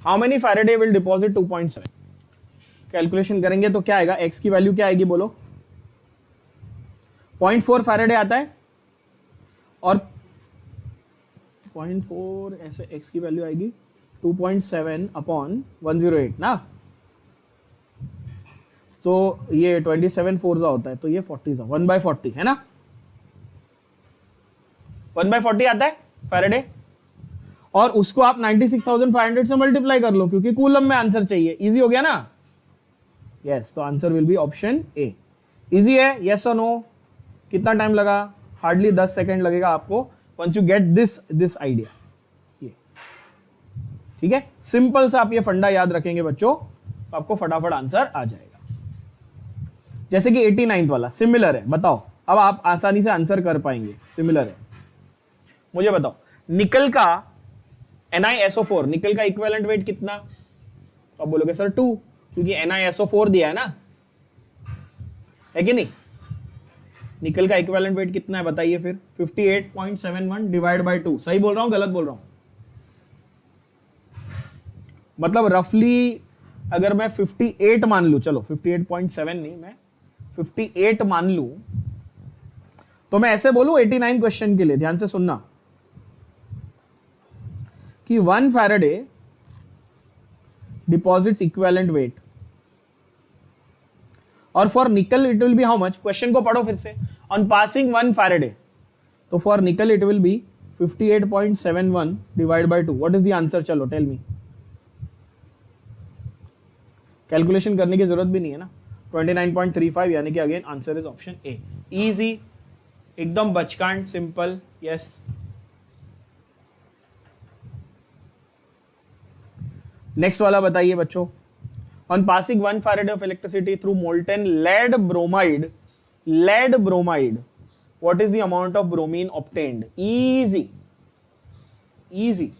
Speaker 1: How many Faraday will deposit 2.7? Calculation करेंगे तो क्या आएगा, x की वैल्यू क्या आएगी बोलो, 0.4 फैराडे आता है और 0.4 ऐसे x की वैल्यू आएगी 2.7 अपॉन 108 ना। तो ये 27 फोर्जा होता है तो ये 40 1/40 है ना, 1/40 आता है फैराडे, और उसको आप 96,500 से मल्टीप्लाई कर लो क्योंकि कूलम में आंसर चाहिए। इजी हो गया ना, यस। तो answer will be option A. Easy है, यस और नो। कितना टाइम लगा, हार्डली 10 सेकेंड लगेगा आपको once you get this idea. ये ठीक है, सिंपल सा आप ये फंडा याद रखेंगे बच्चों तो आपको फटाफट आंसर आ जाएगा। जैसे कि 89th वाला सिमिलर है, बताओ अब आप आसानी से आंसर कर पाएंगे, सिमिलर है। मुझे बताओ निकल का NiSO4, निकल का इक्विवेलेंट वेट कितना? अब बोलोगे सर 2, क्योंकि NiSO4 दिया है ना, है कि नहीं। निकल का इक्विवेलेंट वेट कितना है बताइए फिर, 58.71 डिवाइड बाय 2। सही बोल रहा हूं गलत बोल रहा हूं? मतलब रफली अगर मैं 58 मान लूं, चलो 58.7 नहीं, मैं 58 मान लूं, तो मैं ऐसे बोलूं 89 क्वेश्चन के लिए, ध्यान से सुनना, कि 1 फैराडे डिपॉजिट्स इक्विवेलेंट वेट, और फॉर निकल it will be how much. Question को पढ़ो फिर से, ऑन पासिंग 1 फैराडे, तो फॉर निकल it will be 58.71 divide by 2। What is the answer, चलो टेल मी। कैलकुलेशन करने की जरूरत भी नहीं है ना, 29.35, यानी कि again answer is option A. Easy, एकदम बचकांड, सिंपल, यस। नेक्स्ट वाला बताइए बच्चों, on passing 1 Faraday of electricity through molten lead bromide, what is the amount of bromine obtained? Easy easy.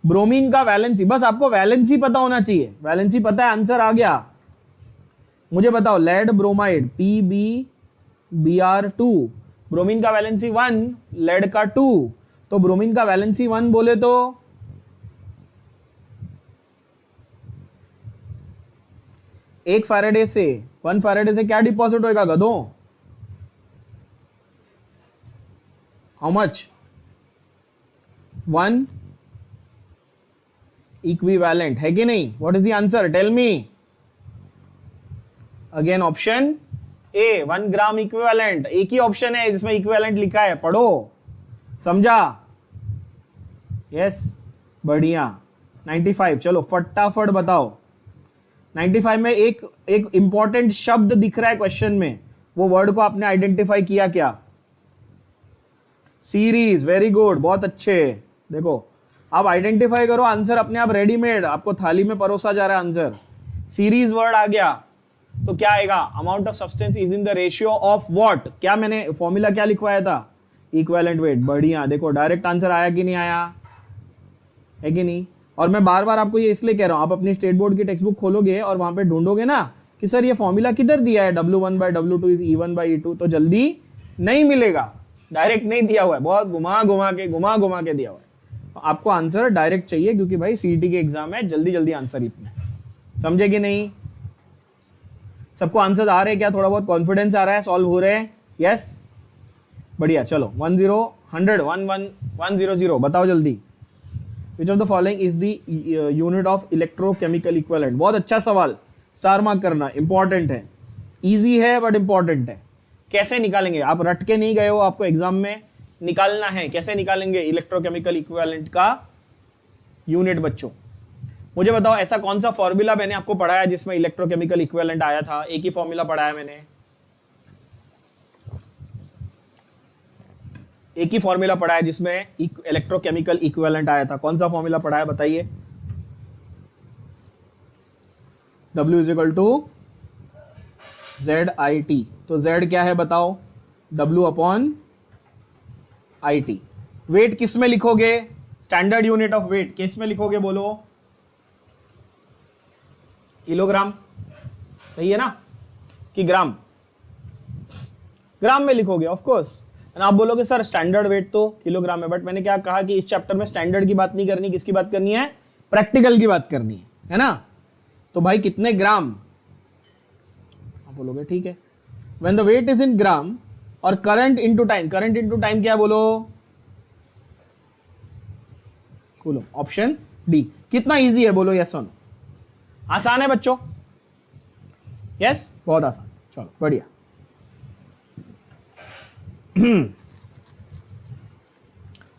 Speaker 1: Bromine का वैलेंसी, बस आपको वैलेंसी पता होना चाहिए, वैलेंसी पता है, आंसर आ गया। मुझे बताओ लेड ब्रोमाइड PbBr2, ब्रोमीन का वैलेंसी 1, लेड का 2, तो ब्रोमीन का वैलेंसी 1 बोले तो 1 फैराडे से 1 फैराडे से क्या डिपॉजिट होएगा गधों? How much? 1 इक्विवेलेंट, है कि नहीं? What is the answer, tell me. Again option A, 1 gram equivalent. एक ही ऑप्शन है जिसमें इक्विवेलेंट लिखा है, पढ़ो, समझा? यस, बढ़िया। 95, चलो फटाफट बताओ। 95 में एक इंपॉर्टेंट शब्द दिख रहा है क्वेश्चन में, वो वर्ड को आपने आइडेंटिफाई किया क्या? सीरीज, वेरी गुड, बहुत अच्छे। देखो आप आइडेंटिफाई करो, आंसर अपने आप रेडीमेड आपको थाली में परोसा जा रहा है आंसर। सीरीज वर्ड आ गया तो क्या आएगा? Amount of substance is in the ratio of what? क्या मैंने फॉर्मूला क्या लिखवाया था? Equivalent weight. बढ़िया, देखो डायरेक्ट आंसर आया कि नहीं आया, है कि नहीं? और मैं बार बार आपको ये इसलिए कह रहा हूं, आप अपनी स्टेट बोर्ड की टेक्स्ट बुक खोलोगे और वहां पे ढूंढोगे ना कि सर ये फॉर्मूला किधर दिया है, W1/W2 इज E1/E2, तो जल्दी नहीं मिलेगा, डायरेक्ट नहीं दिया हुआ है, बहुत घुमा घुमा के दिया हुआ है। तो आपको आंसर डायरेक्ट चाहिए क्योंकि भाई सीईटी के एग्जाम है, जल्दी जल्दी आंसर लिखना है, समझे कि नहीं? सबको आंसर आ रहे हैं क्या? थोड़ा बहुत कॉन्फिडेंस आ रहा है? सॉल्व हो रहे हैं? यस, बढ़िया। चलो 10 100 11 100 बताओ जल्दी। Which of the following is the unit of electrochemical equivalent? बहुत अच्छा सवाल, स्टार मार्क करना, इंपॉर्टेंट है, इजी है बट इंपॉर्टेंट है। कैसे निकालेंगे? आप रट के नहीं गए हो, आपको एग्जाम में निकालना है। कैसे निकालेंगे इलेक्ट्रोकेमिकल इक्विवेलेंट का यूनिट? बच्चों मुझे बताओ, ऐसा कौन सा फॉर्मूला मैंने आपको पढ़ाया जिसमें इलेक्ट्रोकेमिकल इक्विवेलेंट आया था? एक ही फॉर्मूला पढ़ाया मैंने, एक ही फॉर्मूला पढ़ा है जिसमें इलेक्ट्रोकेमिकल इक्विवेलेंट आया था। कौन सा फॉर्मूला पढ़ा है बताइए? W is equal to ZIT। तो Z क्या है बताओ? W upon IT। वेट किस में लिखोगे? स्टैंडर्ड यूनिट ऑफ वेट किस में लिखोगे बोलो? किलोग्राम, सही है ना? कि ग्राम? ग्राम में लिखोगे ऑफ कोर्स। आप बोलोगे सर स्टैंडर्ड वेट तो किलोग्राम है, बट मैंने क्या कहा कि इस चैप्टर में स्टैंडर्ड की बात नहीं करनी, किसकी बात करनी है? प्रैक्टिकल की बात करनी है ना? तो भाई कितने ग्राम? आप बोलोगे ठीक है। When the weight is in gram और current into time, current into time क्या बोलो? कूलम। Option D. कितना इजी है बोलो? यस और नो? आसान है बच्चों? यस, बहुत आसान। चलो बढ़िया।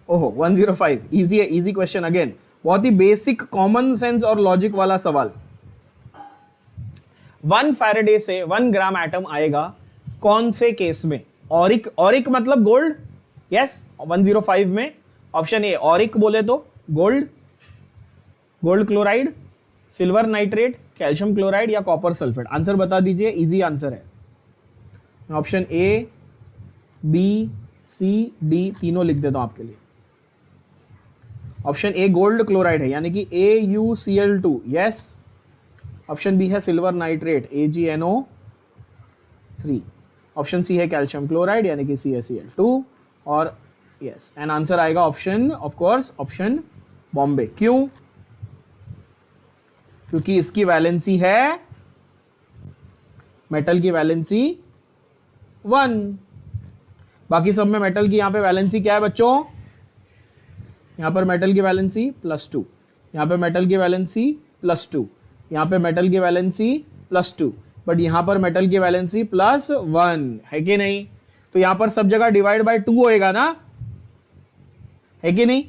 Speaker 1: ओहो 105, इजी है, इजी क्वेश्चन अगेन, बहुत ही बेसिक कॉमन सेंस और लॉजिक वाला सवाल। 1 फैराडे से 1 ग्राम एटम आएगा कौन से केस में? ऑरिक, ऑरिक मतलब गोल्ड। यस, 105 में ऑप्शन ए ऑरिक बोले तो gold, gold chloride, silver nitrate, calcium chloride या कॉपर सल्फेट। आंसर बता दीजिए, इजी आंसर है। Option A, B, C, D तीनों लिख देता हूं आपके लिए। ऑप्शन ए गोल्ड क्लोराइड है यानी कि AuCl2, यस। ऑप्शन बी है silver nitrate AgNO3। Option C है कैल्शियम क्लोराइड यानी कि CaCl2 और यस, एंड आंसर आएगा ऑप्शन, ऑफ कोर्स ऑप्शन बॉम्बे। क्यों? क्योंकि इसकी वैलेंसी है, मेटल की वैलेंसी 1, बाकी सब में मेटल की यहां पे वैलेंसी क्या है बच्चों? यहां पर मेटल की वैलेंसी +2, यहां पे मेटल की वैलेंसी +2, यहां पे मेटल की वैलेंसी +2, बट यहां पर मेटल की वैलेंसी +1 है कि नहीं? तो यहां पर सब जगह डिवाइड बाय 2 होएगा ना, है कि नहीं?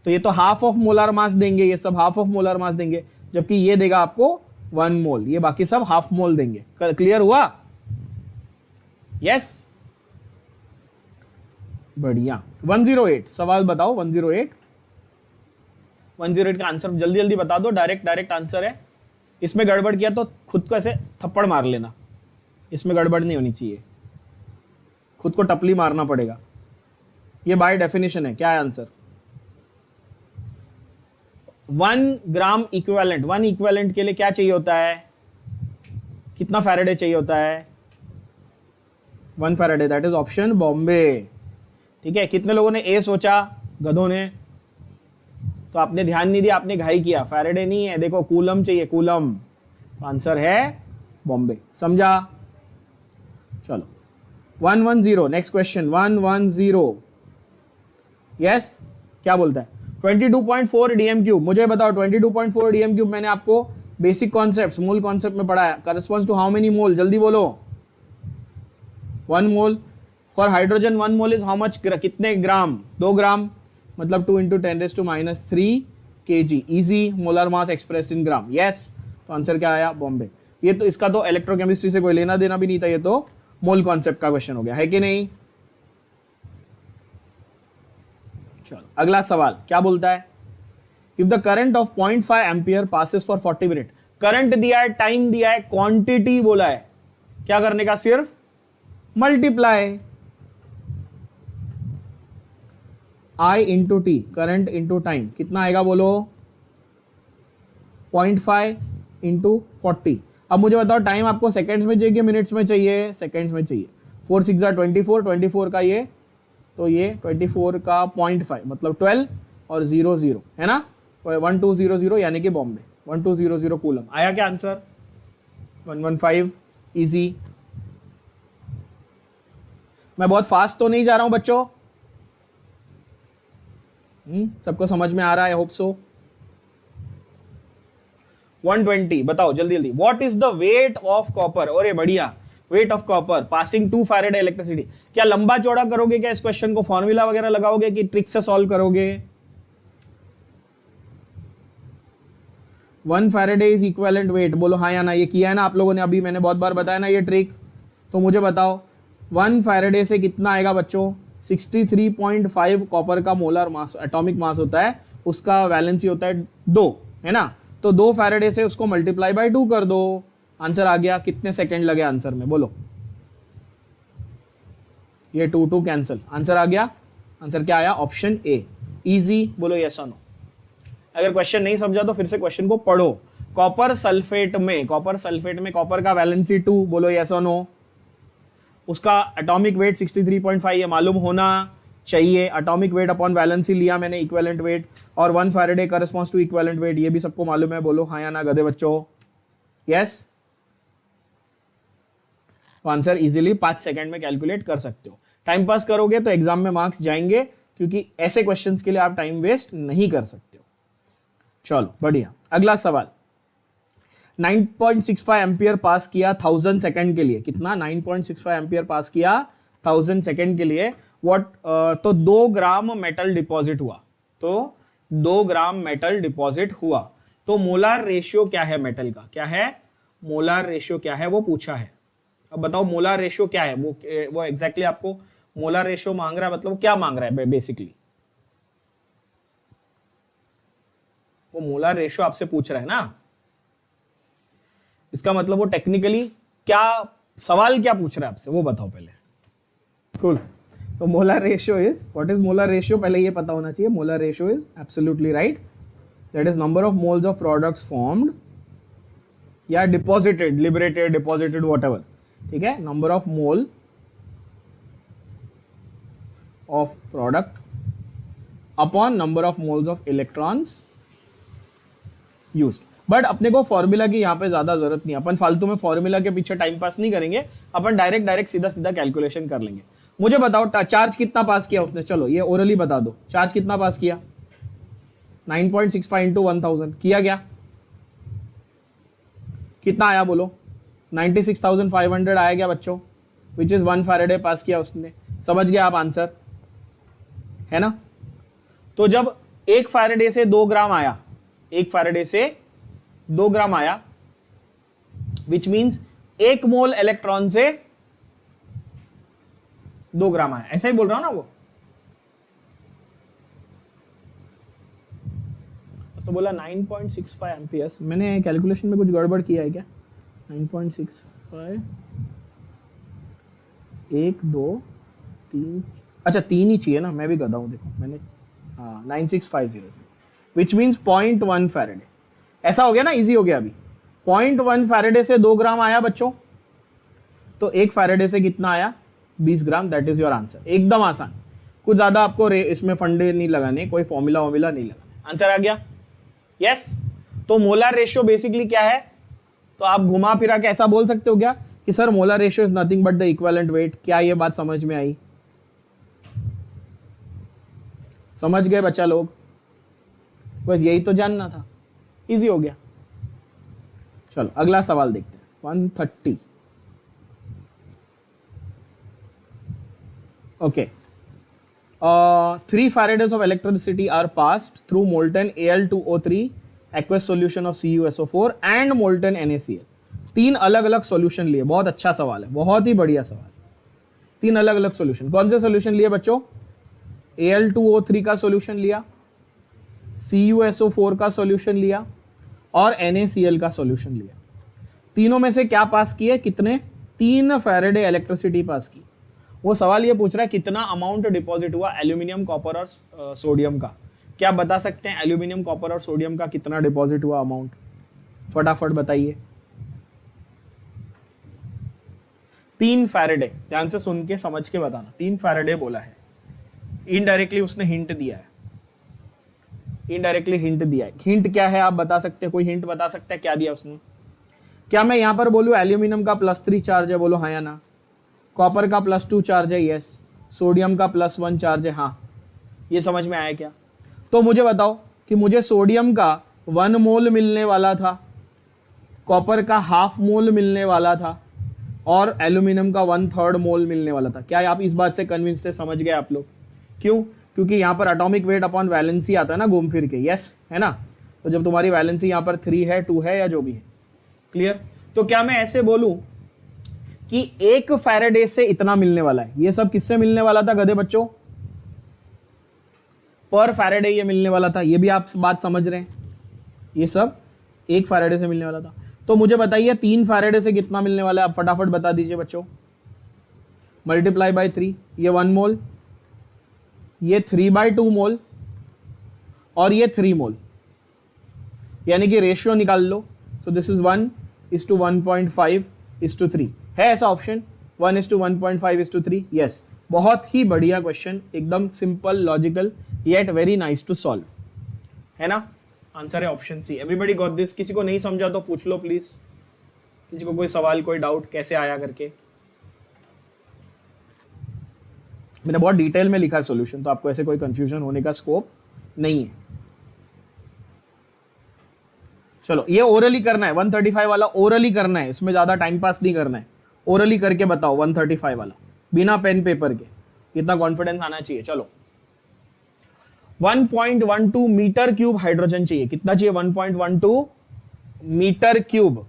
Speaker 1: तो ये तो हाफ ऑफ मोलर मास देंगे, ये सब हाफ ऑफ मोलर मास देंगे, जबकि ये देगा आपको 1 मोल, ये बाकी सब हाफ मोल देंगे। क्लियर हुआ? यस, बढ़िया। 108 सवाल बताओ। 108 का आंसर जल्दी जल्दी बता दो, डायरेक्ट आंसर है। इसमें गड़बड़ किया तो खुद को ऐसे थप्पड़ मार लेना, इसमें गड़बड़ नहीं होनी चाहिए, खुद को टपली मारना पड़ेगा, ये बाय डेफिनेशन है। क्या है आंसर? 1 ग्राम इक्विवेलेंट, 1 इक्विवेलेंट के लिए क्या चाहिए होता है? कितना फैराडे चाहिए होता है? 1 Faraday, that is option Bombay. ठीक है, कितने लोगों ने ए सोचा? गधों ने। तो आपने ध्यान नहीं दिया, आपने घाई किया। फैराडे नहीं है, देखो कूलम चाहिए, कूलम। तो आंसर है बॉम्बे। समझा? चलो 110, नेक्स्ट क्वेश्चन 110। यस, क्या बोलता है? 22.4 डीएम क्यूब। मुझे बताओ 22.4 डीएम क्यूब मैंने आपको बेसिक कॉन्सेप्ट, मूल कॉन्सेप्ट में पढ़ाया। Corresponds to how many mole? जल्दी बोलो। 1 mole. For hydrogen 1 mole is how much? कितने ग्राम? 2 ग्राम, मतलब 2 × 10⁻³ kg। Easy, molar mass expressed in gram. Yes, तो आंसर क्या आया? बॉम्बे। ये तो, इसका तो इलेक्ट्रोकेमिस्ट्री से कोई लेना देना भी नहीं था, ये तो मोल कॉन्सेप्ट का क्वेश्चन हो गया, है कि नहीं? चलो अगला सवाल क्या बोलता है? If the current of 0.5 ampere passes for 40 minute. Current दिया है, टाइम दिया है, क्वांटिटी बोला है, क्या करने का? सिर्फ multiply I into T, current into time. कितना आएगा बोलो? 0.5 इंटू 40। अब मुझे बताओ टाइम आपको सेकेंड्स में चाहिए, मिनट्स में चाहिए? सेकेंड्स में चाहिए। 4 6 24, 24 का ये तो ये 24 का 0.5 मतलब 12 और 00 है ना, 1200 यानी कि बॉम्बे 1200 कूलम। आया क्या आंसर? 115। इजी। मैं बहुत फास्ट तो नहीं जा रहा हूं बच्चों? सबको समझ में आ रहा है? Hope so. 120 बताओ जल्दी जल्दी। What is the weight of copper? अरे बढ़िया, weight of copper passing 2 faraday electricity. क्या लंबा चौड़ा करोगे क्या इस क्वेश्चन को? फॉर्मूला वगैरह लगाओगे कि ट्रिक से सॉल्व करोगे? 1 फैरेडे इज इक्विवेलेंट वेट। बोलो हाँ या ना। ये किया है ना आप लोगों ने? अभी मैंने बहुत बार बताया ना ये ट्रिक। तो मुझे बताओ 1 फैरेडे से कितना आएगा बच्चों? 63.5 कॉपर का मोलर मास, एटॉमिक मास होता है, उसका वैलेंसी होता है 2, है ना। तो 2 फैरेडे से उसको मल्टीप्लाई बाय 2 कर दो, आंसर आ गया। कितने सेकंड लगे आंसर में? बोलो। ये 2 कैंसिल, आंसर आ गया। आंसर क्या आया? Option A. इजी। बोलो यस और नो। अगर क्वेश्चन नहीं समझा तो फिर से क्वेश्चन को पढ़ो। कॉपर सल्फेट में कॉपर का वैलेंसी 2, बोलो यस और नो। उसका एटॉमिक वेट 63.5 ये मालूम होना चाहिए। एटॉमिक वेट अपॉन वैलेंसी लिया मैंने, इक्विवेलेंट वेट, और 1 Faraday corresponds to equivalent wait, ये भी सबको मालूम है। बोलो हाँ या ना गधे बच्चों। यस। तो आंसर इजीली 5 सेकंड में कैलकुलेट कर सकते हो। टाइम पास करोगे तो एग्जाम में मार्क्स जाएंगे, क्योंकि ऐसे क्वेश्चंस के लिए आप टाइम वेस्ट नहीं कर सकते हो। चलो बढ़िया। अगला सवाल। 9.65 एम्पियर पास किया 1000 सेकंड के लिए। कितना? 9.65 एम्पियर पास किया 1000 सेकंड के लिए। व्हाट? तो 2 ग्राम मेटल डिपॉजिट हुआ। तो 2 ग्राम मेटल डिपॉजिट हुआ। तो मोलार रेशियो क्या है मेटल का? क्या है मोलार रेशियो? क्या है वो पूछा है। अब बताओ मोलार रेशियो क्या है? वो एग्जैक्टली आपको मोलार रेशियो मांग रहा है, मतलब क्या मांग रहा है बेसिकली? वो मोलार रेशियो आपसे पूछ रहा है ना, इसका मतलब वो टेक्निकली क्या सवाल क्या पूछ रहा है आपसे वो बताओ पहले। कूल। तो molar ratio is, what is molar ratio पहले ये पता होना चाहिए। Molar ratio is absolutely right, that is number of moles of products formed या डिपॉजिटेड, लिबरेटेड, डिपॉजिटेड, व्हाटएवर, ठीक है। Number of mole of product upon number of moles of electrons used. But अपने को फॉर्मूला की यहाँ पे ज्यादा जरूरत नहीं, अपन फालतू में फॉर्मूला के पीछे टाइम पास नहीं करेंगे, अपन डायरेक्ट सीधा सीधा कैलकुलेशन कर लेंगे। मुझे बताओ चार्ज कितना पास किया उसने? चलो ये ओरली बता दो, चार्ज कितना पास किया? 9.65 इंटू 1000 किया गया, कितना आया बोलो? 96,500 आया गया बच्चों, विच इज 1 फैरेडे पास किया उसने। समझ गया आप आंसर, है ना। तो जब 1 फैरेडे से 2 ग्राम आया, 1 फैरेडे से 2 ग्राम आया, विच मीन्स 1 मोल इलेक्ट्रॉन से 2 ग्राम आया, ऐसा ही बोल रहा हूं ना वो। तो बोला 9.65 एम्पियर्स। मैंने कैलकुलेशन में कुछ गड़बड़ किया है क्या? 9.65 1 2 3, अच्छा 3 ही चाहिए ना, मैं भी गधा हूं। देखो मैंने 96500 विच मीन्स 0.1 फैरेडे। ऐसा हो गया ना, इजी हो गया अभी। 0.1 फैरेडे से 2 ग्राम आया बच्चों, तो 1 फैरेडे से कितना आया? 20 gram. That is your answer. एकदम आसान, कुछ ज्यादा आपको इसमें फंडे नहीं लगाने, कोई फॉर्मूला वॉर्मूला नहीं लगाना। आंसर आ गया। यस। तो मोलार रेशियो बेसिकली क्या है? तो आप घुमा फिरा के ऐसा बोल सकते हो क्या कि sir molar ratio is nothing but the equivalent weight. क्या ये बात समझ में आई? समझ गए बच्चा लोग? बस यही तो जानना था, इजी हो गया। चलो अगला सवाल देखते हैं। 130। Okay. 3 faradays of electricity are passed through molten Al2O3 aqueous solution of CuSO4 and molten NaCl। 3 अलग अलग सॉल्यूशन लिए। बहुत अच्छा सवाल है, बहुत ही बढ़िया सवाल। 3 अलग अलग सॉल्यूशन। कौन से सॉल्यूशन लिए बच्चों? Al2O3 का सॉल्यूशन लिया, CuSO4 का सॉल्यूशन लिया और NaCl का सॉल्यूशन लिया। तीनों में से क्या पास किए? कितने? 3 फैरेडे इलेक्ट्रिसिटी पास की। वो सवाल ये पूछ रहा है कितना अमाउंट डिपॉजिट हुआ एल्यूमिनियम, कॉपर और सोडियम का। क्या बता सकते हैं एल्यूमिनियम, कॉपर और सोडियम का कितना डिपॉजिट हुआ अमाउंट? फटाफट बताइए। 3 फैरेडे, ध्यान से सुन के समझ के बताना। 3 फैरेडे बोला है। इनडायरेक्टली उसने हिंट दिया है, इनडायरेक्टली हिंट दिया है। हिंट क्या है आप बता सकते हैं? कोई हिंट बता सकता है क्या दिया उसने? क्या मैं यहां पर बोलूं एल्यूमिनियम का +3 चार्ज है, बोलो हाँ या ना। कॉपर का +2 चार्ज है, यस। सोडियम का +1 चार्ज है, हाँ। ये समझ में आया क्या? तो मुझे बताओ कि मुझे सोडियम का 1 मोल मिलने वाला था, कॉपर का ½ मोल मिलने वाला था और एल्यूमिनियम का 1/3 मोल मिलने वाला था। क्या आप इस बात से कन्विंस्ड है? समझ गए आप लोग? क्यों? क्योंकि यहाँ पर एटॉमिक वेट अपॉन वैलेंसी आता है ना घूम फिर के, यस है ना। तो जब तुम्हारी वैलेंसी यहाँ पर 3 है, 2 है या जो भी है, क्लियर। तो क्या मैं ऐसे बोलूं कि 1 फैराडे से इतना मिलने वाला है? ये सब किससे मिलने वाला था गधे बच्चों? पर फैराडे ये मिलने वाला था। ये भी आप बात समझ रहे हैं? ये सब 1 फैराडे से मिलने वाला था। तो मुझे बताइए 3 फैराडे से कितना मिलने वाला है? आप फटाफट बता दीजिए बच्चों। मल्टीप्लाई बाय 3, ये 1 मोल, ये 3/2 मोल और ये 3 मोल, यानी कि रेशियो निकाल लो। सो दिस इज 1:1.5:3 है ऐसा ऑप्शन? 1:1.5:3, यस। बहुत ही बढ़िया क्वेश्चन, एकदम simple, logical, yet very nice to solve, है ना। आंसर है option C. Everybody got this? किसी को नहीं समझा तो पूछ लो प्लीज, किसी को कोई सवाल, कोई डाउट कैसे आया करके। मैंने बहुत डिटेल में लिखा है सॉल्यूशन, तो आपको ऐसे कोई कंफ्यूजन होने का स्कोप नहीं है। चलो ये ओरली करना है, 135 वाला ओरली करना है, इसमें ज्यादा टाइम पास नहीं करना है। ओरली करके बताओ 135 वाला, बिना पेन पेपर के। इतना कॉन्फिडेंस आना चाहिए। चलो 1.12 मीटर क्यूब हाइड्रोजन चाहिए। कितना चाहिए? 1.12 मीटर क्यूब।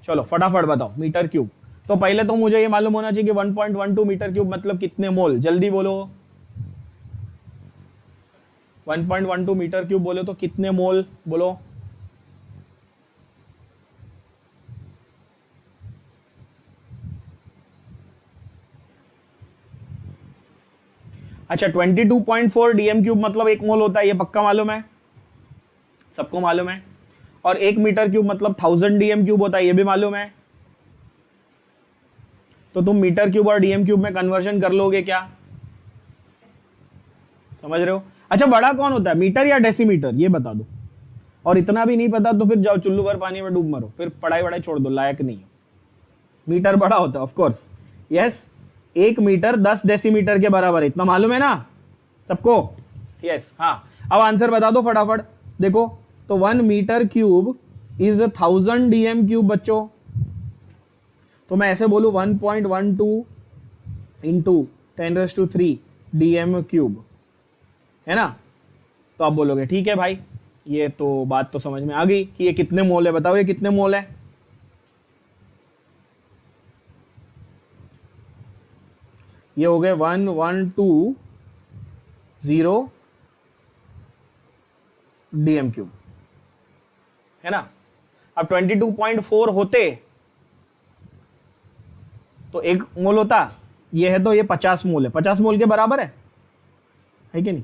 Speaker 1: चलो फटाफट बताओ मीटर क्यूब। तो पहले तो मुझे ये मालूम होना चाहिए कि 1.12 मीटर क्यूब मतलब कितने मोल। जल्दी बोलो, 1.12 मीटर क्यूब बोले तो कितने मोल बोलो। अच्छा 22.4 डीएम क्यूब मतलब 1 मोल होता है, ये पक्का मालूम है, सबको मालूम है। और 1 मीटर क्यूब मतलब 1000 डीएम क्यूब होता है, ये भी मालूम है। तो तुम मीटर क्यूब और डीएम क्यूब में कन्वर्जन कर लोगे क्या? समझ रहे हो? अच्छा बड़ा कौन होता है, मीटर या डेसीमीटर, ये बता दो। और इतना भी नहीं पता तो फिर जाओ चुल्लू भर पानी में डूब मरो, फिर पढ़ाई वढ़ाई छोड़ दो, लायक नहीं हो। मीटर बड़ा होता है of course, yes. 1 metre 10 decimetre के बराबर है, इतना मालूम है ना सबको? यस हाँ। अब आंसर बता दो फटाफट। देखो तो 1 metre cube is 1000 dm cube बच्चों। तो मैं ऐसे बोलूं 1.12 इंटू 10⁻³ डीएम क्यूब, है ना। तो आप बोलोगे ठीक है भाई, ये तो बात तो समझ में आ गई कि ये कितने मोल है। बताओ ये कितने मोल है? ये हो गए 1120 डीएम क्यूब, है ना। अब 22.4 होते तो 1 मोल होता, ये है तो ये 50 मोल है, 50 मोल के बराबर है कि नहीं?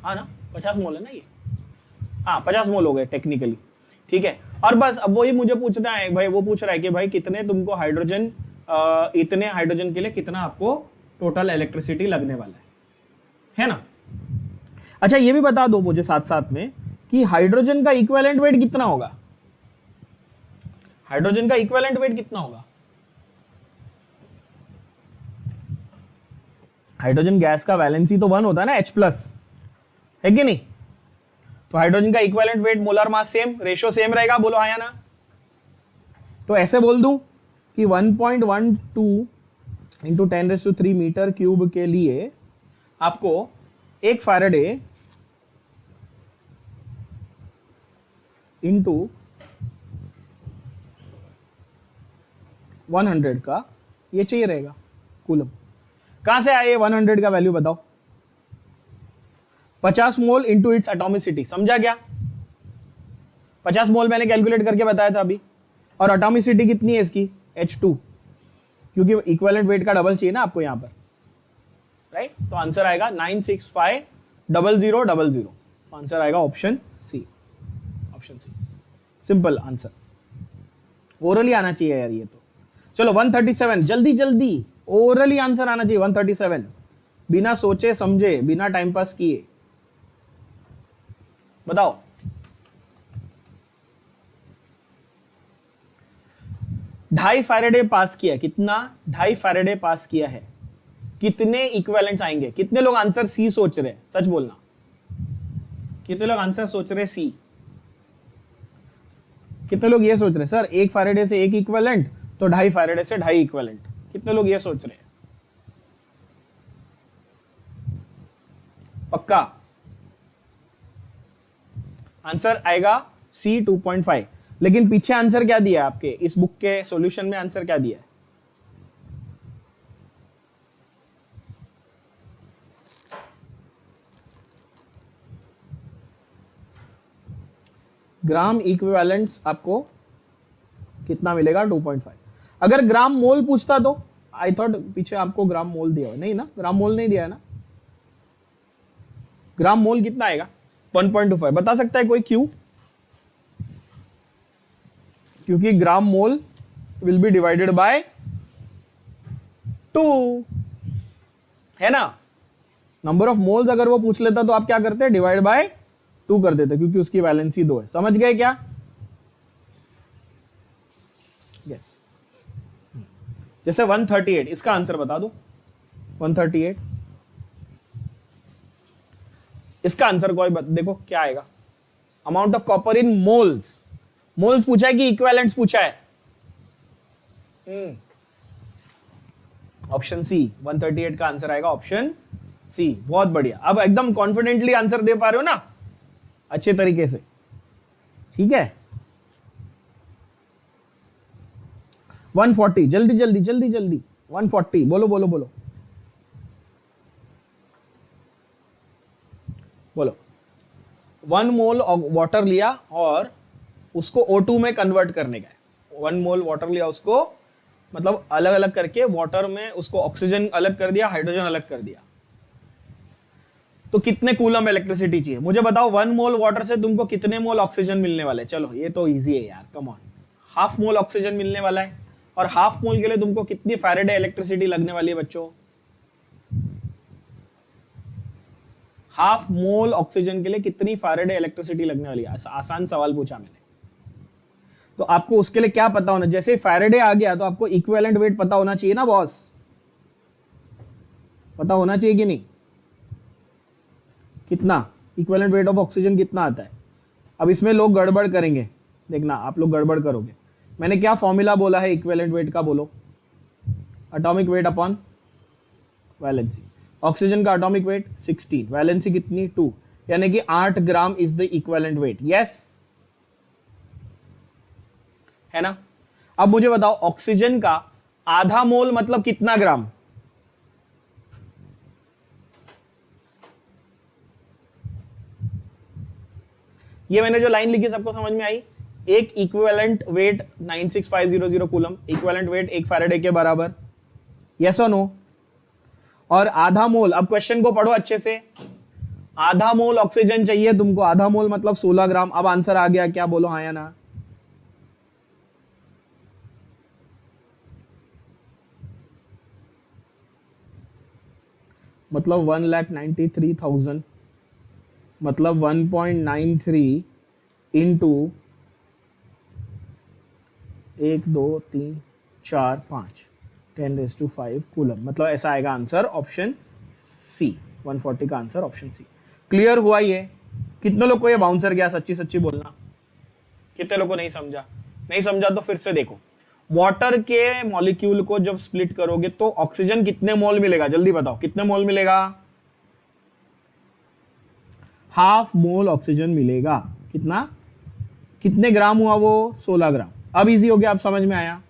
Speaker 1: हाँ ना, 50 मोल है ना ये, हाँ 50 मोल हो गए टेक्निकली, ठीक है। और बस अब वही मुझे पूछना है भाई, वो पूछ रहा है कि भाई कितने तुमको हाइड्रोजन, इतने हाइड्रोजन के लिए कितना आपको टोटल इलेक्ट्रिसिटी लगने वाला है ना। अच्छा ये भी बता दो मुझे साथ साथ में कि हाइड्रोजन का इक्विवेलेंट वेट कितना होगा? हाइड्रोजन का इक्विवेलेंट वेट कितना होगा? हाइड्रोजन गैस का वैलेंसी तो 1 होता है ना, H+, है कि नहीं। तो हाइड्रोजन का equivalent weight, molar mass same, ratio same रहेगा, बोलो हाँ या ना। तो ऐसे बोल दूं कि 1.12 इंटू 10⁻³ मीटर क्यूब के लिए आपको 1 फैराडे इंटू 100 का ये चाहिए रहेगा कूलम। कहां से आए 100 का वैल्यू बताओ? 50 मोल इंटू इट्स एटॉमिसिटी, समझा क्या? 50 मोल मैंने कैलकुलेट करके बताया था अभी। और एटॉमिसिटी कितनी है इसकी? H2, क्योंकि इक्विवेलेंट वेट का डबल चाहिए ना आपको यहां पर, राइट। तो आंसर आएगा 9650000। तो आंसर आएगा option C, option C. Simple answer, orally आना चाहिए यार ये तो। चलो 137, जल्दी जल्दी ओरली आंसर आना चाहिए 137, बिना सोचे समझे, बिना टाइम पास किए। बताओ। ढाई फैरेडे पास किया, कितना? 2.5 फैरेडे पास किया है, कितने इक्विवेलेंट्स आएंगे? कितने लोग आंसर सी सोच रहे हैं, सच बोलना, कितने लोग आंसर सोच रहे हैं सी? कितने लोग ये सोच रहे हैं सर 1 फैरेडे से 1 इक्विवेलेंट, तो 2.5 फैरेडे से 2.5 इक्विवेलेंट? कितने लोग ये सोच रहे हैं? पक्का आंसर आएगा सी 2.5। लेकिन पीछे आंसर क्या दिया है आपके इस बुक के सॉल्यूशन में? आंसर क्या दिया है? ग्राम इक्विवेलेंट्स आपको कितना मिलेगा? 2.5। अगर ग्राम मोल पूछता तो आई थॉट पीछे आपको ग्राम मोल दिया है, नहीं ना? ग्राम मोल नहीं दिया है ना? ग्राम मोल कितना आएगा? 1.25। बता सकता है कोई क्यों? क्योंकि ग्राम मोल विल बी डिवाइडेड बाय 2, है ना? नंबर ऑफ मोल्स अगर वो पूछ लेता तो आप क्या करते? डिवाइड बाय 2 कर देते, क्योंकि उसकी वैलेंसी 2 है। समझ गए क्या? यस। जैसे 138, इसका आंसर बता दो। 138 इसका आंसर कोई देखो क्या आएगा? Amount of copper in moles. Moles पूछा है कि इक्विवेलेंट्स पूछा है? ऑप्शन सी, 138 का आंसर आएगा ऑप्शन सी। बहुत बढ़िया, अब एकदम कॉन्फिडेंटली आंसर दे पा रहे हो ना अच्छे तरीके से, ठीक है? 140, जल्दी जल्दी जल्दी जल्दी। 140 बोलो बोलो बोलो बोलो। 1 मोल वाटर लिया और उसको O2 में कन्वर्ट करने का है। 1 मोल वाटर लिया, उसको मतलब अलग अलग करके वाटर में उसको ऑक्सीजन अलग कर दिया, हाइड्रोजन अलग कर दिया, तो कितने कूलम इलेक्ट्रिसिटी चाहिए? मुझे बताओ 1 मोल वाटर से तुमको कितने मोल ऑक्सीजन मिलने वाले? चलो ये तो इजी है यार, come on. Half mole oxygen मिलने वाला है, और हाफ मोल के लिए तुमको कितनी फैरेडे इलेक्ट्रिसिटी लगने वाली है बच्चों? हाफ मोल ऑक्सीजन के लिए कितनी फैरेडे इलेक्ट्रिसिटी लगने वाली है? आसान सवाल पूछा मैंने। तो आपको उसके लिए क्या पता होना? जैसे फैरेडे आ गया तो आपको इक्विवेलेंट वेट पता होना चाहिए ना बॉस? पता होना चाहिए कि नहीं? कितना इक्विवेलेंट वेट ऑफ ऑक्सीजन कितना आता है? अब इसमें लोग गड़बड़ करेंगे, देखना आप लोग गड़बड़ करोगे। मैंने क्या फॉर्मूला बोला है इक्विवेलेंट वेट का? बोलो। Atomic weight upon valency. Oxygen का एटॉमिक वेट 16, वैलेंसी कितनी? 2, यानी कि 8 gram is the equivalent weight. Yes, है ना? अब मुझे बताओ ऑक्सीजन का आधा मोल मतलब कितना ग्राम? ये मैंने जो लाइन लिखी सबको समझ में आई? एक equivalent weight 96500 coulomb, equivalent weight 1 Faraday के बराबर। यस और नो? और आधा मोल, अब क्वेश्चन को पढ़ो अच्छे से। आधा मोल ऑक्सीजन चाहिए तुमको, आधा मोल मतलब 16 ग्राम। अब आंसर आ गया क्या? बोलो हाँ या ना? मतलब 1,93,000, मतलब 1.93 इंटू 1 2 3 4 5 10⁵ कूलम, मतलब ऐसा आएगा आंसर ऑप्शन सी। 140 का आंसर ऑप्शन सी। क्लियर हुआ ये? कितने लोग को ये बाउंसर गया? सच्ची सच्ची बोलना, कितने लोग को नहीं समझा? नहीं समझा तो फिर से देखो। वाटर के मॉलिक्यूल को जब स्प्लिट करोगे तो ऑक्सीजन कितने मोल मिलेगा? जल्दी बताओ कितने मोल मिलेगा? हाफ मोल ऑक्सीजन मिलेगा। कितना? कितने ग्राम हुआ वो? 16 ग्राम। अब इजी हो गया, आप समझ में आया?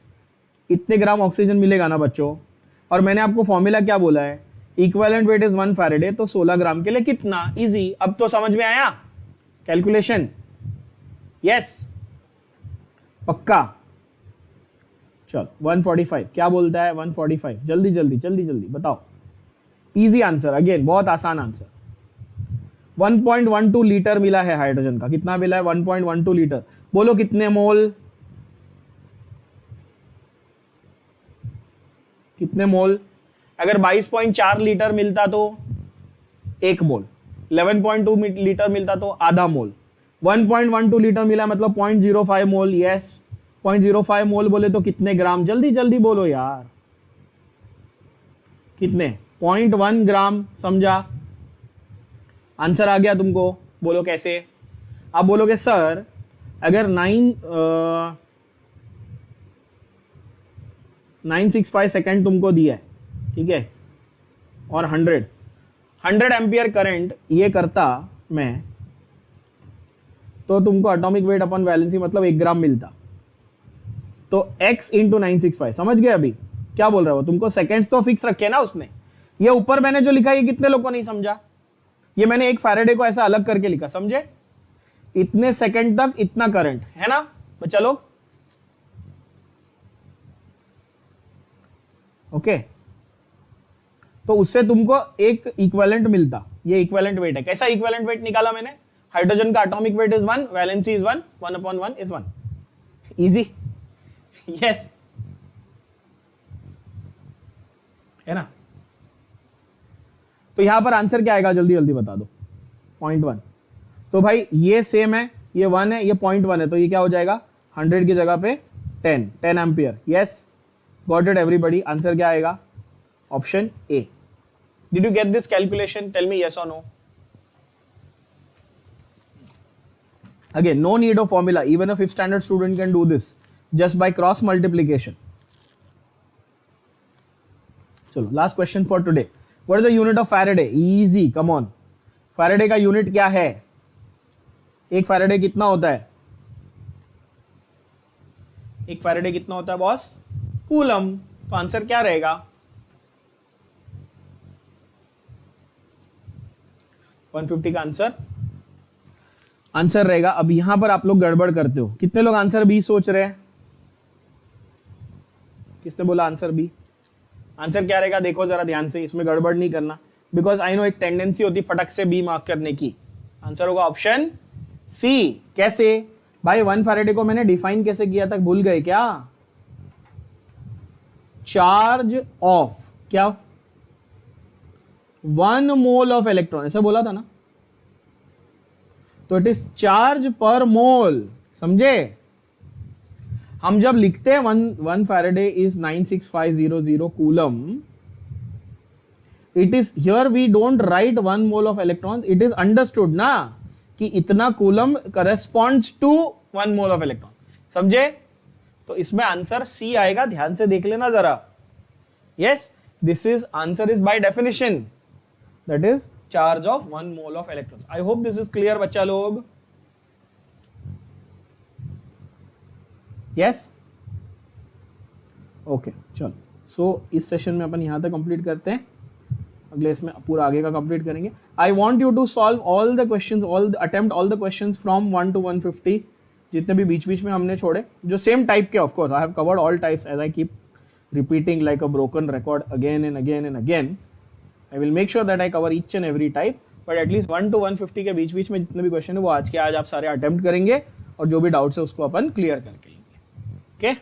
Speaker 1: इतने ग्राम ऑक्सीजन मिलेगा ना बच्चों। और मैंने आपको फॉर्मूला क्या बोला है? इक्विवेलेंट वेट इज 1 फैरेडे, तो 16 ग्राम के लिए कितना? इजी। अब तो समझ में आया कैलकुलेशन? यस, पक्का? चलो 145 क्या बोलता है? 145 जल्दी जल्दी जल्दी जल्दी बताओ। इजी आंसर, अगेन बहुत आसान आंसर। 1.12 लीटर मिला है हाइड्रोजन का। कितना मिला है? 1.12 लीटर। बोलो कितने मोल? कितने मोल? अगर 22.4 लीटर मिलता तो 1 मोल, 11.2 लीटर मिलता तो आधा मोल, 1.12 लीटर मिला मतलब 0.05 मोल। यस, 0.05 मोल बोले तो कितने ग्राम? जल्दी जल्दी बोलो यार, कितने? 0.1 ग्राम, समझा? आंसर आ गया तुमको? बोलो कैसे? आप बोलोगे सर अगर 965 सेकेंड तुमको दिया है, ठीक है, और 100 एम्पियर करंट ये करता मैं, तो तुमको एटॉमिक वेट अपन वैलेंसी मतलब 1 ग्राम मिलता। तो x इंटू 965, समझ गए? अभी क्या बोल रहे हो? तुमको सेकेंड्स तो फिक्स रखे ना उसने। ये ऊपर मैंने जो लिखा ये कितने लोग को नहीं समझा? ये मैंने एक फैराडे को ऐसा अलग करके लिखा, समझे? इतने सेकंड तक इतना करंट है ना बच्चा लोग? ओके, तो उससे तुमको एक इक्विवेलेंट मिलता। ये इक्विवेलेंट वेट है। कैसा इक्विवेलेंट वेट निकाला मैंने? हाइड्रोजन का atomic weight is 1, valency is 1, 1/1 is 1। Easy, yes, है ना? तो यहां पर आंसर क्या आएगा? जल्दी जल्दी बता दो। 0.1। तो भाई ये सेम है, ये 1 है, ये 0.1 है, तो ये क्या हो जाएगा? 100 की जगह पे 10 ampere. Yes, got it everybody? Answer क्या आएगा? Option A. Did you get this calculation? Tell me yes और no. Again, no need of formula. Even a 5th standard student can do this just by cross multiplication. चलो, last question for today. What is the unit of Faraday? Easy, come on. Faraday का यूनिट क्या है? एक फैराडे कितना होता है? एक फैराडे कितना होता है बॉस? कूलम। तो आंसर क्या रहेगा? 150 का आंसर रहेगा। अब यहां पर आप लोग गड़बड़ करते हो। कितने लोग आंसर बी सोच रहे हैं? किसने बोला आंसर बी? आंसर क्या रहेगा देखो जरा ध्यान से, इसमें गड़बड़ नहीं करना, बिकॉज आई नो एक टेंडेंसी होती फटक से बी मार्क करने की। आंसर होगा ऑप्शन सी। कैसे भाई? 1 फैराडे को मैंने डिफाइन कैसे किया था, भूल गए क्या? चार्ज ऑफ क्या? 1 मोल ऑफ इलेक्ट्रॉन, ऐसा बोला था ना? तो इट इज चार्ज पर मोल, समझे? हम जब लिखते हैं 1 Faraday is 96500 coulomb, it is here we don't write 1 mole of electron, it is understood ना कि इतना coulomb corresponds to 1 mole of electron, समझे? तो इसमें आंसर सी आएगा, ध्यान से देख लेना जरा। Yes, this is answer is by definition, that is charge of 1 mole of electrons. I hope this is clear बच्चा लोग। यस, ओके, चलो। सो इस सेशन में अपन यहां तक कंप्लीट करते हैं, अगले इसमें पूरा आगे का कंप्लीट करेंगे। I want you to solve all the questions, attempt all the questions from 1 to 150, जितने भी बीच बीच में हमने छोड़े, जो सेम टाइप के। Of course I have covered all types, as I keep repeating like a broken record again and again and again. I will make sure that I cover each and every type, but at least 1 to 150 के बीच बीच में जितने भी क्वेश्चन है वो आज के आज आप सारे अटेम्प्ट करेंगे और जो भी डाउट्स है उसको अपन क्लियर करके लेंगे। ओके,